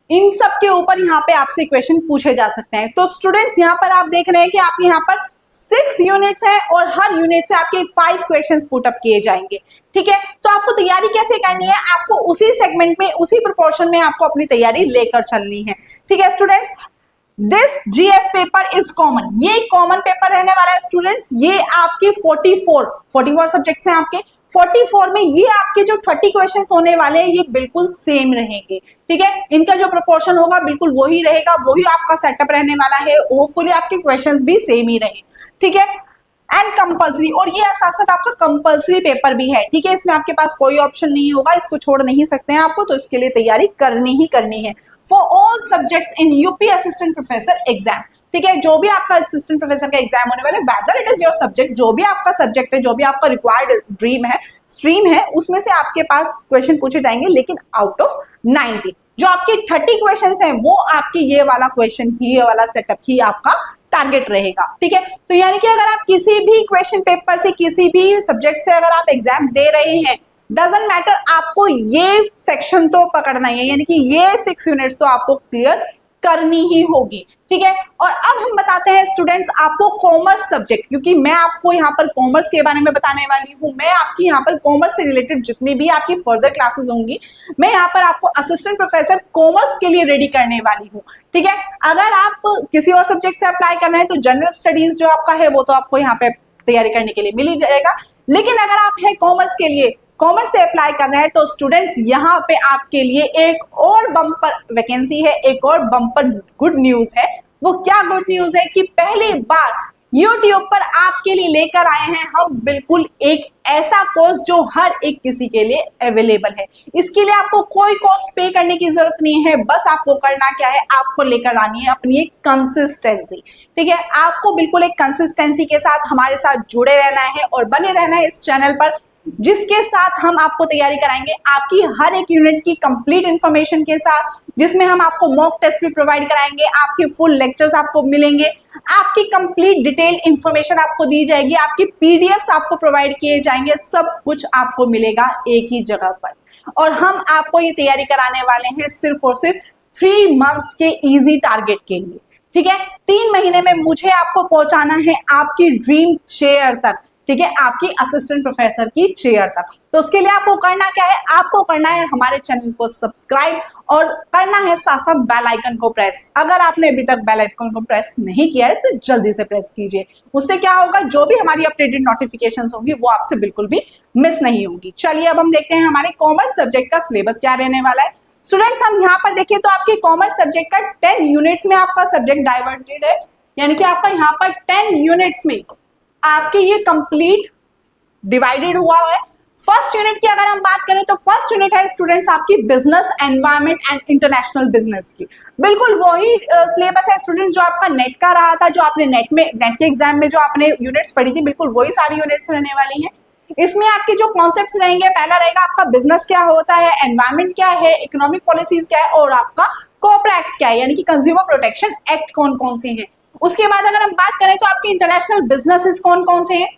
इन सब के ऊपर यहाँ पे आपसे क्वेश्चन पूछे जा सकते हैं। तो स्टूडेंट्स यहाँ पर आप देख रहे हैं कि आपके यहाँ पर 6 यूनिट्स हैं और हर यूनिट से आपके 5 क्वेश्चंस पुट अप किए जाएंगे। ठीक है, तो आपको तैयारी कैसे करनी है, आपको उसी सेगमेंट में उसी प्रोपोर्शन में आपको अपनी तैयारी लेकर चलनी है। ठीक है students, this GS paper is common, ये कॉमन पेपर रहने वाला है स्टूडेंट्स। ये आपके 44 सब्जेक्ट्स हैं आपके, 44 में ये आपके जो 30 क्वेश्चंस होने वाले हैं ये बिल्कुल सेम रहेंगे। ठीक है, इनका जो प्रोपोर्शन होगा बिल्कुल वही रहेगा, वही आपका सेटअप रहने वाला है, होपफुली आपके क्वेश्चंस भी सेम ही रहे। ठीक है, एंड कंपल्सरी, और ये साथ साथ आपका कंपल्सरी पेपर भी है। ठीक है, इसमें आपके पास कोई ऑप्शन नहीं होगा, इसको छोड़ नहीं सकते हैं आपको, तो इसके लिए तैयारी करनी ही करनी है for all subjects in UP assistant professor exam. ठीक है, जो भी आपका असिस्टेंट प्रोफेसर का एग्जाम होने वाला है, whether it is your subject, जो भी आपका सब्जेक्ट है, जो भी आपका रिक्वायर्ड स्ट्रीम है उसमें से आपके पास क्वेश्चन पूछे जाएंगे, लेकिन आउट ऑफ 90 जो आपके 30 क्वेश्चन हैं वो आपके ये वाला क्वेश्चन ही, ये वाला सेटअप ही आपका टारगेट रहेगा। ठीक है, तो यानी कि अगर आप किसी भी क्वेश्चन पेपर से, किसी भी सब्जेक्ट से अगर आप एग्जाम दे रहे हैं, डजंट मैटर, आपको ये सेक्शन तो पकड़ना ही है, यानी कि ये 6 यूनिट्स तो आपको क्लियर करनी ही होगी। ठीक है, और अब हम बताते हैं स्टूडेंट्स आपको कॉमर्स सब्जेक्ट, क्योंकि मैं आपको यहाँ पर कॉमर्स के बारे में बताने वाली हूँ। मैं आपकी यहाँ पर कॉमर्स से रिलेटेड जितनी भी आपकी फर्दर क्लासेस होंगी, मैं यहाँ पर आपको असिस्टेंट प्रोफेसर कॉमर्स के लिए रेडी करने वाली हूँ। ठीक है, अगर आप किसी और सब्जेक्ट से अप्लाई करना है तो जनरल स्टडीज जो आपका है वो तो आपको यहाँ पे तैयारी करने के लिए मिल ही जाएगा, लेकिन अगर आप है कॉमर्स के लिए, कॉमर्स से अप्लाई करना है, तो स्टूडेंट्स यहाँ पे आपके लिए एक और बम्पर वैकेंसी है, एक और बम्पर गुड न्यूज है। वो क्या गुड न्यूज है कि पहली बार YouTube पर आपके लिए लेकर आए हैं हम बिल्कुल एक ऐसा कोर्स जो हर एक किसी के लिए अवेलेबल है। इसके लिए आपको कोई कॉस्ट पे करने की जरूरत नहीं है, बस आपको करना क्या है, आपको लेकर आनी है अपनी एक कंसिस्टेंसी। ठीक है, आपको बिल्कुल एक कंसिस्टेंसी के साथ हमारे साथ जुड़े रहना है और बने रहना है इस चैनल पर, जिसके साथ हम आपको तैयारी कराएंगे आपकी हर एक यूनिट की कंप्लीट इंफॉर्मेशन के साथ, जिसमें हम आपको मॉक टेस्ट भी प्रोवाइड कराएंगे, आपके फुल लेक्चर्स आपको मिलेंगे, आपकी कंप्लीट डिटेल इंफॉर्मेशन आपको दी जाएगी, आपकी पीडीएफ्स आपको प्रोवाइड किए जाएंगे, सब कुछ आपको मिलेगा एक ही जगह पर। और हम आपको ये तैयारी कराने वाले हैं सिर्फ और सिर्फ 3 मंथ्स के इजी टारगेट के लिए। ठीक है, 3 महीने में मुझे आपको पहुंचाना है आपकी ड्रीम चेयर तक। ठीक है, आपकी असिस्टेंट प्रोफेसर की चेयर तक। तो उसके लिए आपको करना क्या है, आपको करना है हमारे चैनल को सब्सक्राइब और करना है साथ साथ बेल आइकन को प्रेस। अगर आपने अभी तक बेल आइकन को प्रेस नहीं किया है तो जल्दी से प्रेस कीजिए, उससे क्या होगा, जो भी हमारी अपडेटेड नोटिफिकेशंस होंगी वो आपसे बिल्कुल भी मिस नहीं होगी। चलिए अब हम देखते हैं हमारे कॉमर्स सब्जेक्ट का सिलेबस क्या रहने वाला है। स्टूडेंट्स हम यहाँ पर देखिए तो आपके कॉमर्स सब्जेक्ट का 10 यूनिट्स में आपका सब्जेक्ट डाइवर्टेड है, यानी कि आपका यहाँ पर 10 यूनिट्स में आपके ये कंप्लीट डिवाइडेड हुआ है फर्स्ट यूनिट की अगर हम बात करें तो फर्स्ट यूनिट है स्टूडेंट्स आपकी business environment and international business की। बिल्कुल वही सिलेबस है स्टूडेंट जो आपका नेट का रहा था, जो आपने नेट के एग्जाम में जो आपने यूनिट्स पढ़ी थी, बिल्कुल वही सारी यूनिट्स रहने वाली हैं। इसमें आपके जो कॉन्सेप्ट्स रहेंगे, पहला रहेगा आपका बिजनेस क्या होता है, एनवायरनमेंट क्या है, इकोनॉमिक पॉलिसीज क्या है, और आपका कॉर्पोरेट एक्ट क्या है, यानी कि कंज्यूमर प्रोटेक्शन एक्ट कौन कौन से हैं। उसके बाद अगर हम बात करें तो आपके इंटरनेशनल बिजनेसेस कौन कौन से हैं,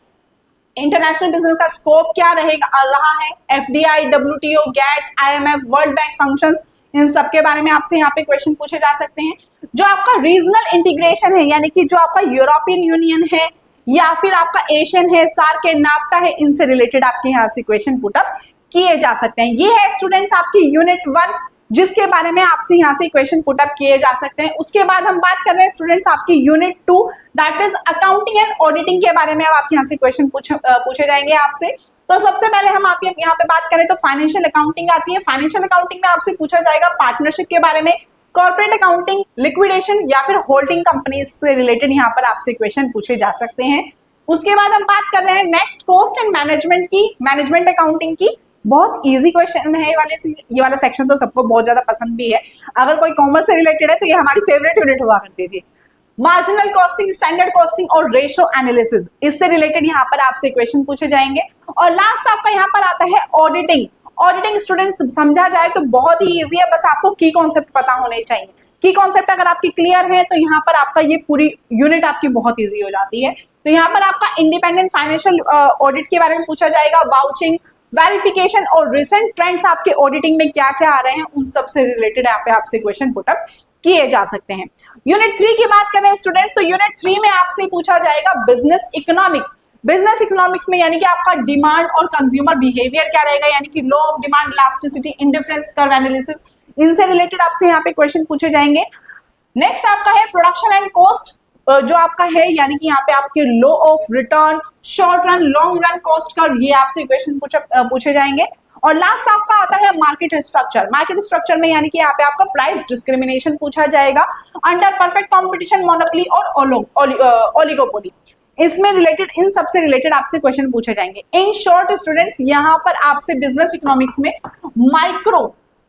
इंटरनेशनल बिजनेस का स्कोप क्या रहेगा रहा है, FDI, WTO, GATT, IMF, World Bank functions, इन सब के बारे में आपसे यहाँ पे क्वेश्चन पूछे जा सकते हैं। जो आपका रीजनल इंटीग्रेशन है, यानी कि जो आपका यूरोपियन यूनियन है या फिर आपका एशियन है, सार्क है, नाफ्टा है, इनसे रिलेटेड आपके यहाँ से क्वेश्चन पुटअप किए जा सकते हैं। ये है स्टूडेंट्स आपकी यूनिट 1 जिसके बारे में आपसे यहाँ से क्वेश्चन पुटअप किए जा सकते हैं। उसके बाद हम बात कर रहे हैं स्टूडेंट्स आपकी unit 2 that is accounting and auditing के बारे में। अब आपके यहाँ से क्वेश्चन पूछे जाएंगे आपसे। तो सबसे पहले हम आप यहाँ पे बात करें तो फाइनेंशियल अकाउंटिंग आती है। फाइनेंशियल अकाउंटिंग में आपसे पूछा जाएगा पार्टनरशिप के बारे में, कॉर्पोरेट अकाउंटिंग, लिक्विडेशन या फिर होल्डिंग कंपनीज से रिलेटेड यहाँ पर आपसे क्वेश्चन पूछे जा सकते हैं। उसके बाद हम बात कर रहे हैं नेक्स्ट कॉस्ट एंड मैनेजमेंट की, मैनेजमेंट अकाउंटिंग की। बहुत इजी क्वेश्चन है ये वाला सेक्शन तो सबको बहुत ज्यादा पसंद भी है। अगर कोई कॉमर्स से रिलेटेड है तो ये हमारी फेवरेट यूनिट हुआ करती थी। मार्जिनल कॉस्टिंग, स्टैंडर्ड कॉस्टिंग और रेशो एनालिसिस, इससे रिलेटेड यहाँ पर आपसे क्वेश्चन पूछे जाएंगे। और लास्ट आपका यहाँ पर आता है ऑडिटिंग। ऑडिटिंग स्टूडेंट्स समझा जाए तो बहुत ही इजी है, बस आपको की कॉन्सेप्ट पता होने चाहिए। की कॉन्सेप्ट अगर आपकी क्लियर है तो यहाँ पर आपका ये पूरी यूनिट आपकी बहुत इजी हो जाती है। तो यहाँ पर आपका इंडिपेंडेंट फाइनेंशियल ऑडिट के बारे में पूछा जाएगा, वाउचिंग, वेरिफिकेशन और रिसेंट ट्रेंड्स आपके ऑडिटिंग में क्या क्या आ रहे हैं, उन सब से रिलेटेड यहाँ पे आपसे क्वेश्चन पुटअप किए जा सकते हैं। यूनिट 3 की बात करें स्टूडेंट्स तो यूनिट 3 में आपसे पूछा जाएगा बिजनेस इकोनॉमिक्स। बिजनेस इकोनॉमिक्स में यानी कि आपका डिमांड और कंज्यूमर बिहेवियर क्या रहेगा, यानी कि law of demand, elasticity, indifference curve analysis, इनसे रिलेटेड आपसे यहाँ पे क्वेश्चन पूछे जाएंगे। नेक्स्ट आपका है प्रोडक्शन एंड कॉस्ट जो आपका है, यानी कि यहाँ पे आपके law of return, short run, long run cost curve, ये आपसे क्वेश्चन पूछे जाएंगे। और लास्ट आपका आता है मार्केट स्ट्रक्चर। मार्केट स्ट्रक्चर में यानी कि यहाँ पे आपका प्राइस डिस्क्रिमिनेशन पूछा जाएगा, अंडर परफेक्ट कॉम्पिटिशन, मोनोपोली और ओलिगोपोली, इसमें रिलेटेड, इन सबसे रिलेटेड आपसे क्वेश्चन पूछे जाएंगे। इन शॉर्ट स्टूडेंट्स यहाँ पर आपसे बिजनेस इकोनॉमिक्स में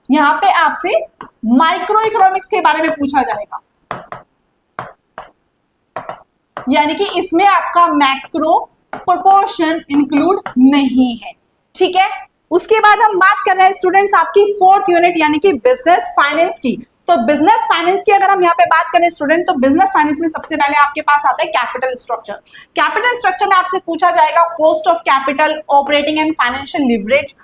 यहाँ पे आपसे माइक्रो इकोनॉमिक्स के बारे में पूछा जाएगा, यानी कि इसमें आपका मैक्रो प्रोपोर्शन इंक्लूड नहीं है, ठीक है। उसके बाद हम बात कर रहे हैं स्टूडेंट्स आपकी 4th यूनिट यानी कि बिजनेस फाइनेंस की। तो बिजनेस फाइनेंस की अगर हम यहाँ पे बात करें स्टूडेंट तो बिजनेस फाइनेंस में सबसे पहले आपके पास आता है कैपिटल स्ट्रक्चर। कैपिटल स्ट्रक्चर में आपसे पूछा जाएगा cost of capital, operating and financial leverage.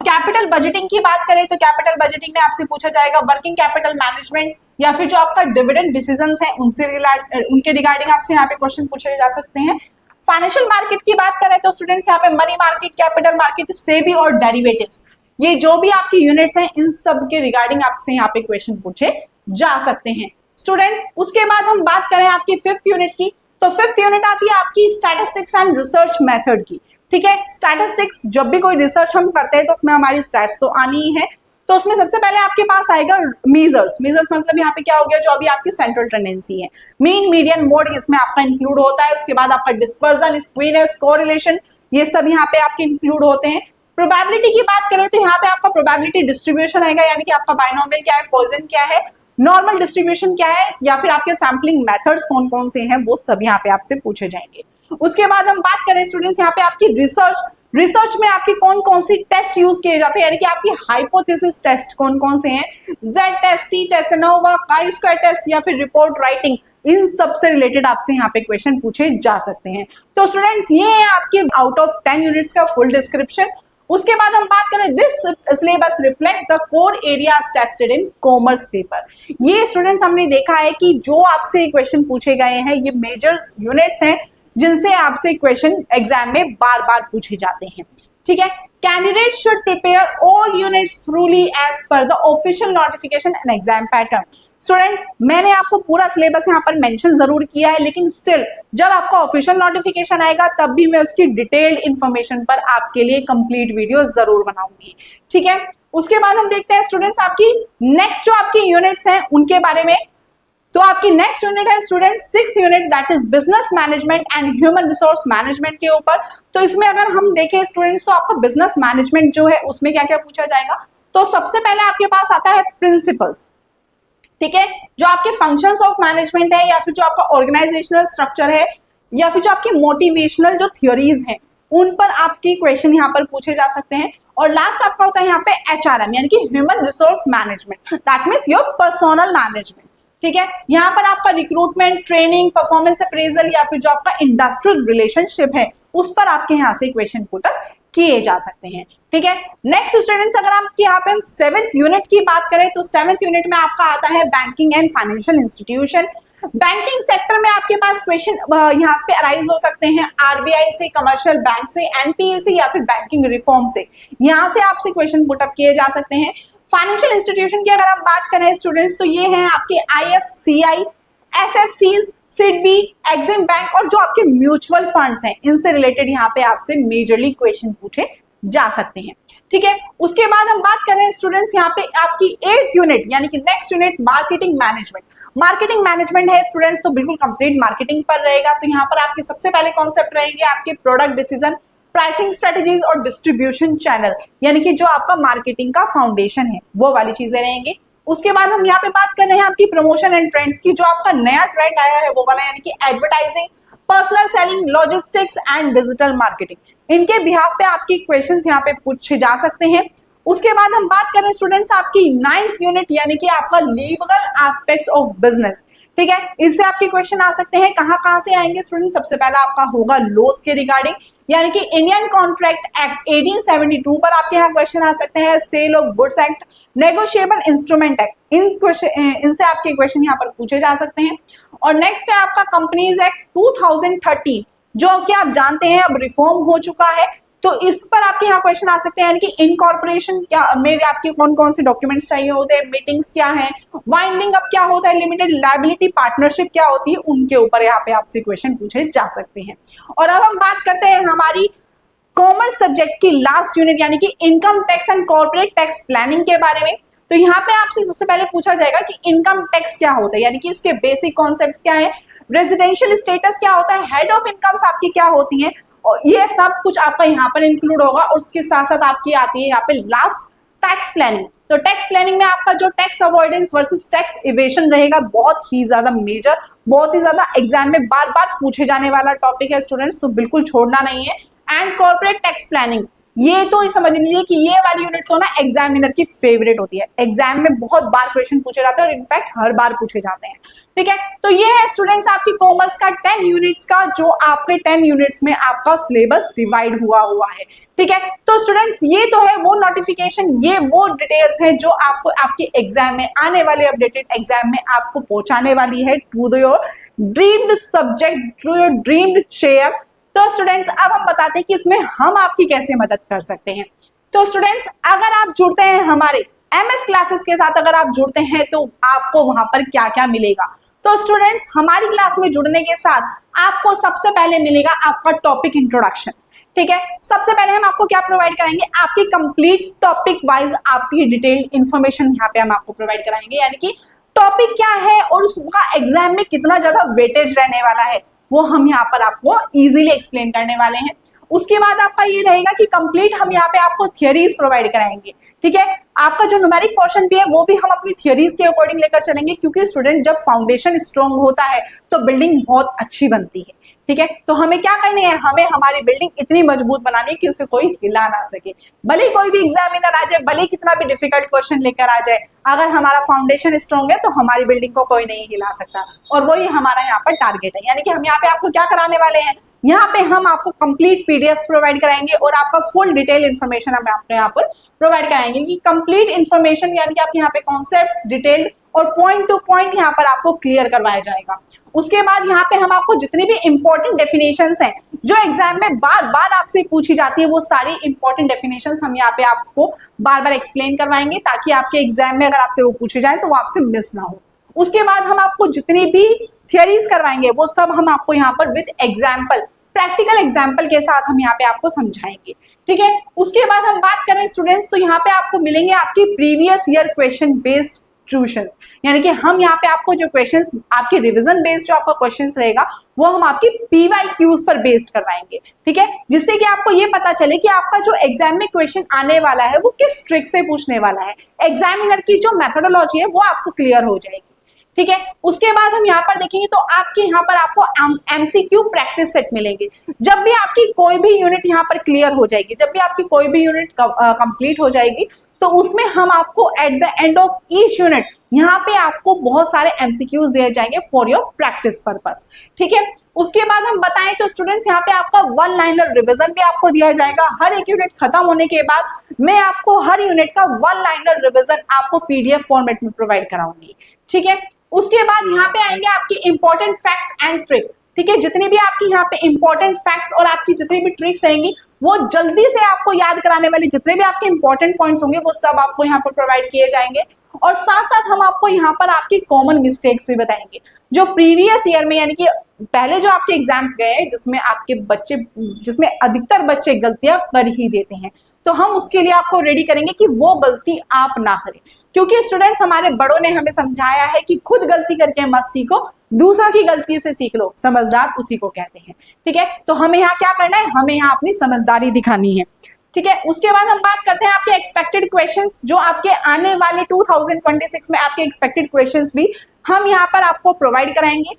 Capital budgeting की बात करें तो कैपिटल बजटिंग में आपसे पूछा जाएगा वर्किंग कैपिटल मैनेजमेंट या फिर जो आपका डिविडेंड डिसीजंस है उनके रिगार्डिंग आपसे यहाँ पे क्वेश्चन पूछे जा सकते हैं। फाइनेंशियल मार्केट की बात करें तो स्टूडेंट्स यहाँ पे money market, capital market, SEBI और डेरिवेटिव्स, ये जो भी आपकी यूनिट्स हैं इन सब के रिगार्डिंग आपसे यहाँ पे क्वेश्चन पूछे जा सकते हैं स्टूडेंट्स। उसके बाद हम बात करें आपकी 5th यूनिट की, तो 5th यूनिट आती है आपकी स्टैटिस्टिक्स एंड रिसर्च मेथड की, ठीक है। स्टैटिस्टिक्स, जब भी कोई रिसर्च हम करते हैं तो उसमें हमारी स्टैट्स तो आनी ही है। तो उसमें सबसे पहले आपके पास आएगा मेजर्स। मेजर्स मतलब यहाँ पे क्या हो गया, जो अभी आपकी सेंट्रल टेंडेंसी है, मीन, मीडियन, मोड, इसमें आपका इंक्लूड होता है। उसके बाद आपका डिस्पर्जन, स्क्वीनेस, कोरिलेशन, ये सब यहाँ पे आपके इंक्लूड होते हैं। प्रोबेबिलिटी की बात करें तो यहाँ पे आपका प्रोबेबिलिटी डिस्ट्रीब्यूशन आएगा, यानी कि आपका बाइनोमियल क्या है, पॉइजन क्या है, नॉर्मल डिस्ट्रीब्यूशन क्या है, या फिर आपके सैम्पलिंग मेथड्स कौन कौन से हैं, वो सब यहाँ पे आपसे पूछे जाएंगे। उसके बाद हम बात करें स्टूडेंट्स यहाँ पे आपकी रिसर्च में आपकी कौन कौन सी टेस्ट यूज किए जाते हैं, यानी कि आपकी हाइपोथेसिस टेस्ट कौन कौन से हैं, Z test, T test, ANOVA, chi square test या फिर रिपोर्ट राइटिंग, इन सब से रिलेटेड आपसे यहाँ पे क्वेश्चन पूछे जा सकते हैं। तो स्टूडेंट्स ये है आपके आउट ऑफ 10 यूनिट्स का फुल डिस्क्रिप्शन। उसके बाद हम बात करें this syllabus reflect the core areas tested in commerce paper. ये स्टूडेंट्स हमने देखा है कि जो आपसे क्वेश्चन पूछे गए हैं ये मेजर यूनिट्स हैं जिनसे आपसे क्वेश्चन एग्जाम में बार बार पूछे जाते हैं, ठीक है। Candidate should prepare all units thoroughly as per the official notification and exam pattern. Students मैंने आपको पूरा सिलेबस यहाँ पर मेंशन जरूर किया है, लेकिन स्टिल जब आपका ऑफिशियल नोटिफिकेशन आएगा तब भी मैं उसकी डिटेल्ड इंफॉर्मेशन पर आपके लिए कंप्लीट वीडियो जरूर बनाऊंगी, ठीक है। उसके बाद हम देखते हैं स्टूडेंट्स आपकी नेक्स्ट जो आपकी यूनिट्स हैं उनके बारे में। तो आपकी नेक्स्ट यूनिट है student 6th unit, that is business management and human resource management के ऊपर। तो इसमें अगर हम देखें स्टूडेंट्स, तो आपका बिजनेस मैनेजमेंट जो है उसमें क्या क्या पूछा जाएगा। तो सबसे पहले आपके पास आता है प्रिंसिपल्स, ठीक है, जो आपके फंक्शंस ऑफ मैनेजमेंट है, या फिर जो आपका ऑर्गेनाइजेशनल स्ट्रक्चर है, या फिर जो आपकी मोटिवेशनल जो थ्योरीज हैं उन पर आपके क्वेश्चन यहाँ पर पूछे जा सकते हैं। और लास्ट आपका होता है यहाँ पे HRM यानी कि human resource management, that means your personal management, ठीक है। यहाँ पर आपका रिक्रूटमेंट, ट्रेनिंग, परफॉर्मेंस अप्रेजल या फिर जो आपका इंडस्ट्रियल रिलेशनशिप है उस पर आपके यहाँ से क्वेश्चन पुट अप किए जा सकते हैं, ठीक है। नेक्स्ट स्टूडेंट्स, अगर आपकी यहाँ पे हम 7th यूनिट की बात करें तो 7th यूनिट में आपका आता है banking and financial institution. Banking sector में आपके पास क्वेश्चन यहाँ पे अराइज हो सकते हैं RBI से, कमर्शियल बैंक से, NPA से या फिर बैंकिंग रिफॉर्म से, यहाँ से आपसे क्वेश्चन पुट अप किए जा सकते हैं। फाइनेंशियल इंस्टीट्यूशन की अगर हम बात करें स्टूडेंट्स, तो ये हैं आपके IFCI, SFCs, SIDBI, Exim bank और जो आपके म्यूचुअल फंड्स हैं इनसे रिलेटेड यहाँ पे आपसे मेजरली क्वेश्चन पूछे जा सकते हैं, ठीक है। उसके बाद हम बात कर रहे हैं स्टूडेंट्स यहाँ पे आपकी 8th यूनिट यानी कि next unit marketing management. Marketing management है स्टूडेंट्स, तो बिल्कुल कंप्लीट मार्केटिंग पर रहेगा। तो यहाँ पर आपके सबसे पहले कॉन्सेप्ट रहेंगे आपके प्रोडक्ट डिसीजन, प्राइसिंग स्ट्रेटेजीज और डिस्ट्रीब्यूशन चैनल, यानी कि जो आपका मार्केटिंग का फाउंडेशन है वो वाली चीजें रहेंगी। उसके बाद हम यहाँ पे बात कर रहे हैं आपकी प्रमोशन एंड ट्रेंड्स की, जो आपका नया ट्रेंड आया है वो वाला, यानी कि advertising, personal selling, logistics and digital marketing. इनके बिहाफ पे आपकी क्वेश्चंस यहाँ पे पूछे जा सकते हैं। उसके बाद हम बात करें स्टूडेंट्स आपकी 9th यूनिट यानी कि आपका लीगल एस्पेक्ट्स ऑफ बिजनेस, ठीक है। इससे आपके क्वेश्चन आ सकते हैं, कहाँ से आएंगे स्टूडेंट। सबसे पहला आपका होगा लॉज के रिगार्डिंग, यानी कि इंडियन कॉन्ट्रैक्ट एक्ट 1872 पर आपके यहाँ क्वेश्चन आ सकते हैं, sale of goods act, negotiable instrument act, इनसे आपके क्वेश्चन यहाँ पर पूछे जा सकते हैं। और नेक्स्ट है आपका कंपनीज एक्ट 2013, जो कि आप जानते हैं अब रिफॉर्म हो चुका है, तो इस पर आपके यहाँ क्वेश्चन आ सकते हैं, यानी कि इनकॉर्पोरेशन क्या में आपके कौन कौन से डॉक्यूमेंट्स चाहिए होते हैं, मीटिंग्स क्या है, वाइंडिंग अप क्या होता है, लिमिटेड लायबिलिटी पार्टनरशिप क्या होती है, उनके ऊपर यहाँ पे आपसे क्वेश्चन पूछे जा सकते हैं। और अब हम बात करते हैं हमारी कॉमर्स सब्जेक्ट की लास्ट यूनिट यानी कि income tax and corporate tax planning के बारे में। तो यहाँ पे आपसे सबसे पहले पूछा जाएगा कि इनकम टैक्स क्या होता है, यानी कि इसके बेसिक कॉन्सेप्ट्स क्या है, रेजिडेंशियल स्टेटस क्या होता है, हेड ऑफ इनकम्स आपकी क्या होती है, और ये सब कुछ आपका यहाँ पर इंक्लूड होगा। और उसके साथ साथ आपकी आती है यहाँ पे लास्ट टैक्स प्लानिंग। तो टैक्स प्लानिंग में आपका जो tax avoidance versus tax evasion रहेगा, बहुत ही ज्यादा मेजर, बहुत ही ज्यादा एग्जाम में बार बार पूछे जाने वाला टॉपिक है स्टूडेंट्स, तो बिल्कुल छोड़ना नहीं है। एंड कॉर्पोरेट टैक्स प्लानिंग, ये तो समझ लीजिए कि ये वाली यूनिट तो ना एग्जामिनर की फेवरेट होती है, एग्जाम में बहुत बार क्वेश्चन पूछे जाते हैं और इनफैक्ट हर बार पूछे जाते हैं, ठीक है। तो ये है स्टूडेंट्स आपकी कॉमर्स का 10 यूनिट्स का, जो आपके 10 यूनिट्स में आपका सिलेबस डिवाइड हुआ है, ठीक है। तो स्टूडेंट्स ये तो है वो नोटिफिकेशन, ये वो डिटेल्स है जो आपको आपके एग्जाम में आने वाले अपडेटेड एग्जाम में आपको पहुंचाने वाली है to your dreamed subject, to your dreamed share. तो स्टूडेंट्स अब हम बताते हैं कि इसमें हम आपकी कैसे मदद कर सकते हैं। तो स्टूडेंट्स अगर आप जुड़ते हैं हमारे MS क्लासेस के साथ, अगर आप जुड़ते हैं तो आपको वहां पर क्या क्या मिलेगा। तो स्टूडेंट्स हमारी क्लास में जुड़ने के साथ आपको सबसे पहले मिलेगा आपका टॉपिक इंट्रोडक्शन, ठीक है। सबसे पहले हम आपको क्या प्रोवाइड कराएंगे, आपकी कंप्लीट टॉपिक वाइज आपकी डिटेल्ड इंफॉर्मेशन यहाँ पे हम आपको प्रोवाइड कराएंगे, यानी कि टॉपिक क्या है और उसका एग्जाम में कितना ज्यादा वेटेज रहने वाला है वो हम यहाँ पर आपको इजीली एक्सप्लेन करने वाले हैं। उसके बाद आपका ये रहेगा कि कंप्लीट हम यहाँ पे आपको थियरीज प्रोवाइड कराएंगे, ठीक है। आपका जो न्यूमेरिक पोर्शन भी है वो भी हम अपनी थियरीज के अकॉर्डिंग लेकर चलेंगे, क्योंकि स्टूडेंट जब फाउंडेशन स्ट्रॉन्ग होता है तो बिल्डिंग बहुत अच्छी बनती है, ठीक है। तो हमें क्या करनी है, हमें हमारी बिल्डिंग इतनी मजबूत बनानी है कि उसे कोई हिला ना सके, भले कोई भी एग्जामिनर आ जाए, भले कितना भी डिफिकल्ट क्वेश्चन लेकर आ जाए, अगर हमारा फाउंडेशन स्ट्रॉन्ग है तो हमारी बिल्डिंग को कोई नहीं हिला सकता। और वही हमारा यहाँ पर टारगेट है, यानी कि हम यहाँ पे आपको क्या कराने वाले हैं, यहाँ पे हम आपको कंप्लीट PDFs प्रोवाइड कराएंगे और आपका फुल डिटेल इन्फॉर्मेशन हम आपको यहाँ पर प्रोवाइड कराएंगे कि कंप्लीट इन्फॉर्मेशन, यानी कि आपके यहाँ पे कॉन्सेप्ट्स डिटेल्ड और पॉइंट टू पॉइंट यहाँ पर आपको क्लियर करवाया जाएगा। उसके बाद यहाँ पे हम आपको जितनी भी इंपॉर्टेंट डेफिनेशंस हैं जो एग्जाम में बार बार आपसे पूछी जाती है, वो सारी इंपॉर्टेंट डेफिनेशंस हम यहाँ पे आपको बार बार एक्सप्लेन करवाएंगे, ताकि आपके एग्जाम में अगर आपसे वो पूछे जाए तो वो आपसे मिस ना हो। उसके बाद हम आपको जितनी भी थियरीज करवाएंगे वो सब हम आपको यहाँ पर विद एग्जाम्पल, प्रैक्टिकल एग्जाम्पल के साथ हम यहाँ पे आपको समझाएंगे, ठीक है। उसके बाद हम बात करें स्टूडेंट्स, तो यहाँ पे आपको मिलेंगे आपकी previous year question based substitutions, यानी कि हम यहाँ पे आपको जो क्वेश्चंस आपके रिवीजन बेस्ड जो आपका क्वेश्चंस रहेगा वो हम आपकी PYQs पर बेस्ड करवाएंगे, ठीक है, जिससे कि आपको ये पता चले कि आपका जो एग्जाम में क्वेश्चन आने वाला है वो किस ट्रिक से पूछने वाला है, एग्जामिनर की जो मेथोडोलॉजी है वो आपको क्लियर हो जाएगी, ठीक है। उसके बाद हम यहाँ पर देखेंगे तो आपके यहाँ पर आपको MCQ प्रैक्टिस सेट मिलेंगे। जब भी आपकी कोई भी यूनिट यहाँ पर क्लियर हो जाएगी, जब भी आपकी कोई भी यूनिट कंप्लीट हो जाएगी, तो उसमें हम आपको at the end of each unit यहाँ पे आपको बहुत सारे MCQs दिए जाएंगे फॉर योर प्रैक्टिस पर्पस, ठीक है। उसके बाद हम बताएं तो स्टूडेंट्स यहाँ पे आपका 1 लाइनर रिवीजन भी आपको दिया जाएगा। हर एक यूनिट खत्म होने के बाद मैं आपको हर यूनिट का 1 लाइनर रिवीजन आपको PDF फॉर्मेट में प्रोवाइड कराऊंगी, ठीक है। उसके बाद यहाँ पे आएंगे आपकी इंपॉर्टेंट फैक्ट एंड ट्रिक, ठीक है, जितनी भी आपकी यहाँ पे इंपॉर्टेंट फैक्ट्स और आपकी जितनी भी ट्रिक्स आएंगी वो जल्दी से आपको याद कराने वाले जितने भी आपके इंपॉर्टेंट पॉइंट्स होंगे वो सब आपको यहाँ पर प्रोवाइड किए जाएंगे। और साथ साथ हम आपको यहाँ पर आपकी कॉमन मिस्टेक्स भी बताएंगे जो प्रीवियस ईयर में, यानी कि पहले जो आपके एग्जाम्स गए हैं जिसमें अधिकतर बच्चे गलतियां कर ही देते हैं, तो हम उसके लिए आपको रेडी करेंगे कि वो गलती आप ना करें, क्योंकि स्टूडेंट्स हमारे बड़ों ने हमें समझाया है कि खुद गलती करके मत सीखो, दूसरों की गलती से सीख लो, समझदार उसी को कहते हैं, ठीक है। तो हमें यहाँ क्या करना है, हमें यहाँ अपनी समझदारी दिखानी है, ठीक है। उसके बाद हम बात करते हैं आपके एक्सपेक्टेड क्वेश्चंस, जो आपके आने वाले 2026 में आपके एक्सपेक्टेड क्वेश्चंस भी हम यहाँ पर आपको प्रोवाइड कराएंगे।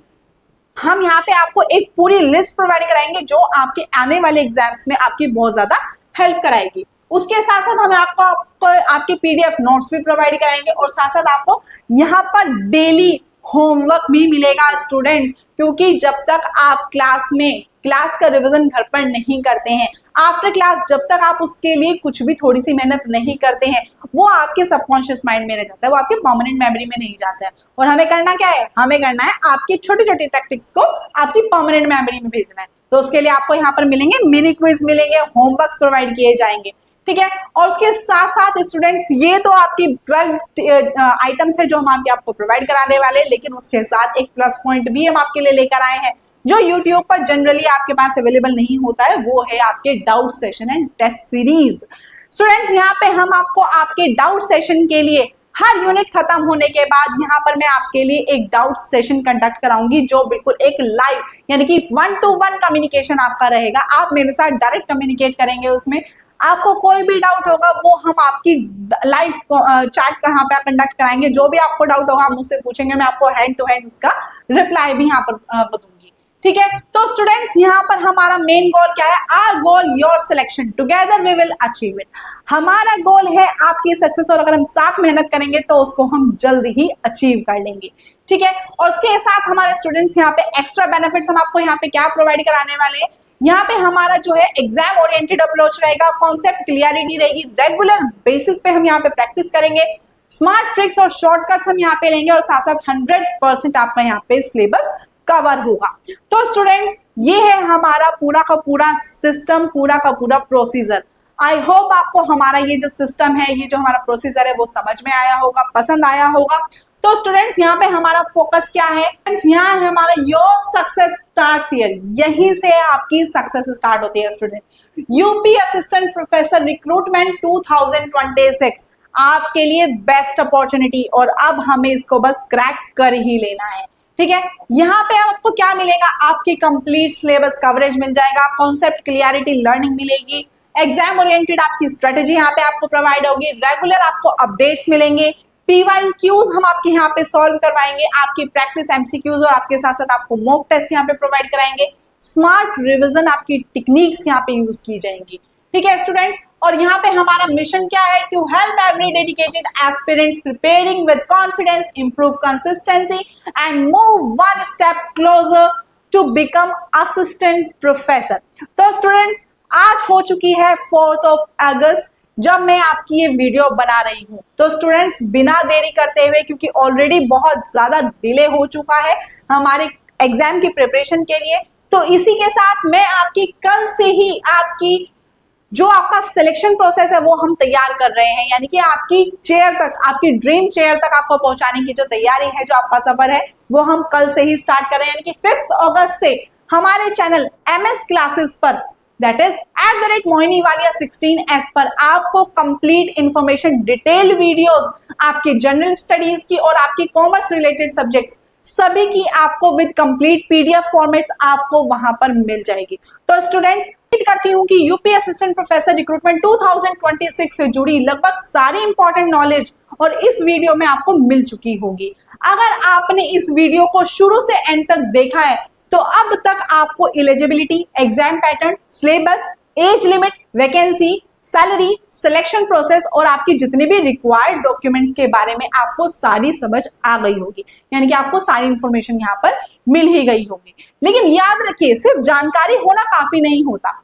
हम यहाँ पे आपको एक पूरी लिस्ट प्रोवाइड कराएंगे जो आपके आने वाले एग्जाम्स में आपकी बहुत ज्यादा हेल्प कराएगी। उसके साथ साथ हम आपको आपके PDF नोट्स भी प्रोवाइड कराएंगे और साथ साथ आपको यहाँ पर डेली होमवर्क भी मिलेगा स्टूडेंट्स, क्योंकि जब तक आप क्लास का रिवीजन घर पर नहीं करते हैं, आफ्टर क्लास जब तक आप उसके लिए कुछ भी थोड़ी सी मेहनत नहीं करते हैं, वो आपके सबकॉन्शियस माइंड में रह जाता है, वो आपके परमानेंट मेमोरी में नहीं जाता है। और हमें करना क्या है, हमें करना है आपकी छोटी छोटी टैक्टिक्स को आपकी परमानेंट मेमोरी में भेजना है। तो उसके लिए आपको यहाँ पर मिलेंगे मिनी क्विज मिलेंगे, होमवर्क्स प्रोवाइड किए जाएंगे, ठीक है। और उसके साथ साथ स्टूडेंट्स ये तो आपकी 12 आइटम्स है जो हम आपको प्रोवाइड कराने वाले हैं, लेकिन उसके साथ एक प्लस पॉइंट भी हम आपके लिए लेकर आए हैं जो YouTube पर जनरली आपके पास अवेलेबल नहीं होता है, वो है आपके doubt session and test series. Students यहाँ पे हम आपको आपके डाउट सेशन के लिए हर यूनिट खत्म होने के बाद यहाँ पर मैं आपके लिए एक डाउट सेशन कंडक्ट कराऊंगी जो बिल्कुल एक लाइव, यानी कि 1-to-1 कम्युनिकेशन आपका रहेगा। आप मेरे साथ डायरेक्ट कम्युनिकेट करेंगे, उसमें आपको कोई भी डाउट होगा वो हम आपकी लाइव चैट कहाँ पे कंडक्ट कराएंगे, जो भी आपको डाउट होगा आप मुझसे पूछेंगे, मैं आपको हैंड टू हैंड उसका रिप्लाई भी यहाँ पर दूंगी, ठीक है। तो स्टूडेंट्स यहाँ पर हमारा मेन गोल क्या है, our goal your selection, together we will achieve it. हमारा गोल है आपकी सक्सेस, और अगर हम साथ मेहनत करेंगे तो उसको हम जल्द ही अचीव कर लेंगे, ठीक है। और उसके साथ हमारे स्टूडेंट्स यहाँ पे एक्स्ट्रा बेनिफिट्स हम आपको यहाँ पे क्या प्रोवाइड कराने वाले हैं, यहाँ पे हमारा जो है एग्जाम ओरिएंटेड अप्रोच रहेगा, कॉन्सेप्ट क्लियरिटी रहेगी, रेगुलर बेसिस पे हम यहाँ पे प्रैक्टिस करेंगे, स्मार्ट ट्रिक्स और शॉर्टकट्स हम यहाँ पे लेंगे, और साथ साथ 100% आपका यहाँ पे सिलेबस कवर होगा। तो स्टूडेंट्स ये है हमारा पूरा का पूरा सिस्टम, पूरा का पूरा प्रोसीजर। आई होप आपको हमारा ये जो सिस्टम है, ये जो हमारा प्रोसीजर है वो समझ में आया होगा, पसंद आया होगा। तो स्टूडेंट्स यहाँ पे हमारा फोकस क्या है, यहाँ है हमारा योर सक्सेस स्टार्ट्स हियर, यहीं से आपकी सक्सेस स्टार्ट होती है student. UP assistant professor recruitment 2026 आपके लिए बेस्ट अपॉर्चुनिटी, और अब हमें इसको बस क्रैक कर ही लेना है, ठीक है। यहाँ पे आपको क्या मिलेगा, आपकी कंप्लीट सिलेबस कवरेज मिल जाएगा, कॉन्सेप्ट क्लियरिटी लर्निंग मिलेगी, एग्जाम ओरिएंटेड आपकी स्ट्रेटेजी यहाँ पे आपको प्रोवाइड होगी, रेगुलर आपको अपडेट्स मिलेंगे, PYQs हम आपके यहाँ पे सॉल्व करवाएंगे, आपकी प्रैक्टिस MCQs, और आपके साथ साथ आपको मॉक टेस्ट यहाँ पे प्रोवाइड कराएंगे, स्मार्ट रिविजन आपकी टेक्निक्स यहाँ पे यूज की जाएंगी, ठीक है स्टूडेंट्स। और यहाँ पे हमारा मिशन क्या है, to help every dedicated aspirants preparing with confidence, improve consistency and move one step closer to become assistant professor. तो स्टूडेंट्स आज हो चुकी है 4 अगस्त जब मैं आपकी ये वीडियो बना रही हूँ। तो स्टूडेंट्स बिना देरी करते हुए, क्योंकि ऑलरेडी बहुत ज्यादा डिले हो चुका है हमारे एग्जाम की प्रिपरेशन के लिए, तो इसी के साथ मैं आपकी कल से ही आपकी जो आपका सिलेक्शन प्रोसेस है वो हम तैयार कर रहे हैं, यानी कि आपकी चेयर तक, आपकी ड्रीम चेयर तक आपको पहुंचाने की जो तैयारी है, जो आपका सफर है वो हम कल से ही स्टार्ट कर रहे हैं, यानी कि 5 अगस्त से हमारे चैनल MS क्लासेस पर दैट इज @mohinewaliya16 एस पर आपको कंप्लीट इंफॉर्मेशन, डिटेल वीडियोस आपके जनरल स्टडीज की और आपकी कॉमर्स रिलेटेड सब्जेक्ट्स सभी की आपको विद कंप्लीट पीडीएफ फॉर्मेट्स आपको वहां पर मिल जाएगी। तो स्टूडेंट्स, उम्मीद करती हूं कि यूपी असिस्टेंट प्रोफेसर रिक्रूटमेंट 2026 से जुड़ी लगभग सारी इंपॉर्टेंट नॉलेज और इस वीडियो में आपको मिल चुकी होगी। अगर आपने इस वीडियो को शुरू से एंड तक देखा है तो अब तक आपको eligibility, exam pattern, syllabus, age limit, vacancy, salary, selection process और आपकी जितने भी रिक्वायर्ड डॉक्यूमेंट्स के बारे में आपको सारी समझ आ गई होगी, यानी कि आपको सारी इंफॉर्मेशन यहाँ पर मिल ही गई होगी। लेकिन याद रखिए, सिर्फ जानकारी होना काफी नहीं होता।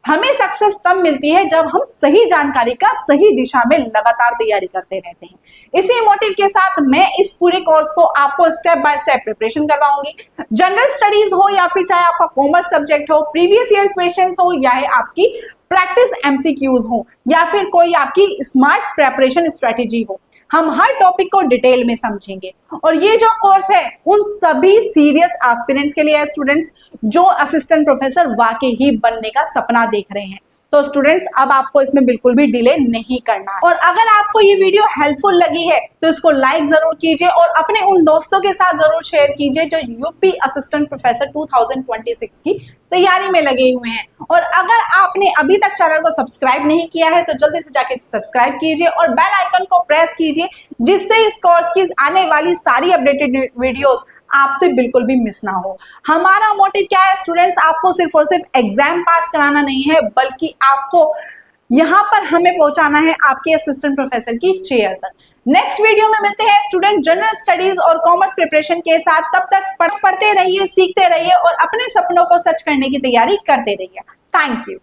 हमें सक्सेस तब मिलती है जब हम सही जानकारी का सही दिशा में लगातार तैयारी करते रहते हैं। इसी मोटिव के साथ मैं इस पूरे कोर्स को आपको स्टेप बाय स्टेप प्रिपरेशन करवाऊंगी। जनरल स्टडीज हो या फिर चाहे आपका कॉमर्स सब्जेक्ट हो, प्रीवियस ईयर क्वेश्चंस हो या आपकी प्रैक्टिस एमसीक्यूज हो या फिर कोई आपकी स्मार्ट प्रिपरेशन स्ट्रेटेजी हो, हम हर टॉपिक को डिटेल में समझेंगे। और ये जो कोर्स है उन सभी सीरियस एस्पिरेंट्स के लिए है स्टूडेंट्स, जो असिस्टेंट प्रोफेसर वाकई ही बनने का सपना देख रहे हैं। तो स्टूडेंट्स, अब आपको इसमें बिल्कुल भी डिले नहीं करना है। और अगर आपको ये वीडियो हेल्पफुल लगी है तो इसको लाइक जरूर कीजिए और अपने उन दोस्तों के साथ जरूर शेयर कीजिए जो यूपी असिस्टेंट प्रोफेसर 2026 की तैयारी में लगे हुए हैं। और अगर आपने अभी तक चैनल को सब्सक्राइब नहीं किया है तो जल्दी से जाके सब्सक्राइब कीजिए और बेल आइकन को प्रेस कीजिए, जिससे इस कोर्स की आने वाली सारी अपडेटेड वीडियोस आपसे बिल्कुल भी मिस ना हो। हमारा मोटिव क्या है स्टूडेंट्स, आपको सिर्फ और सिर्फ एग्जाम पास कराना नहीं है, बल्कि आपको यहां पर हमें पहुंचाना है आपके असिस्टेंट प्रोफेसर की चेयर तक। नेक्स्ट वीडियो में मिलते हैं स्टूडेंट जनरल स्टडीज और कॉमर्स प्रिपरेशन के साथ। तब तक पढ़ते रहिए, सीखते रहिए और अपने सपनों को सच करने की तैयारी करते रहिए। Thank you.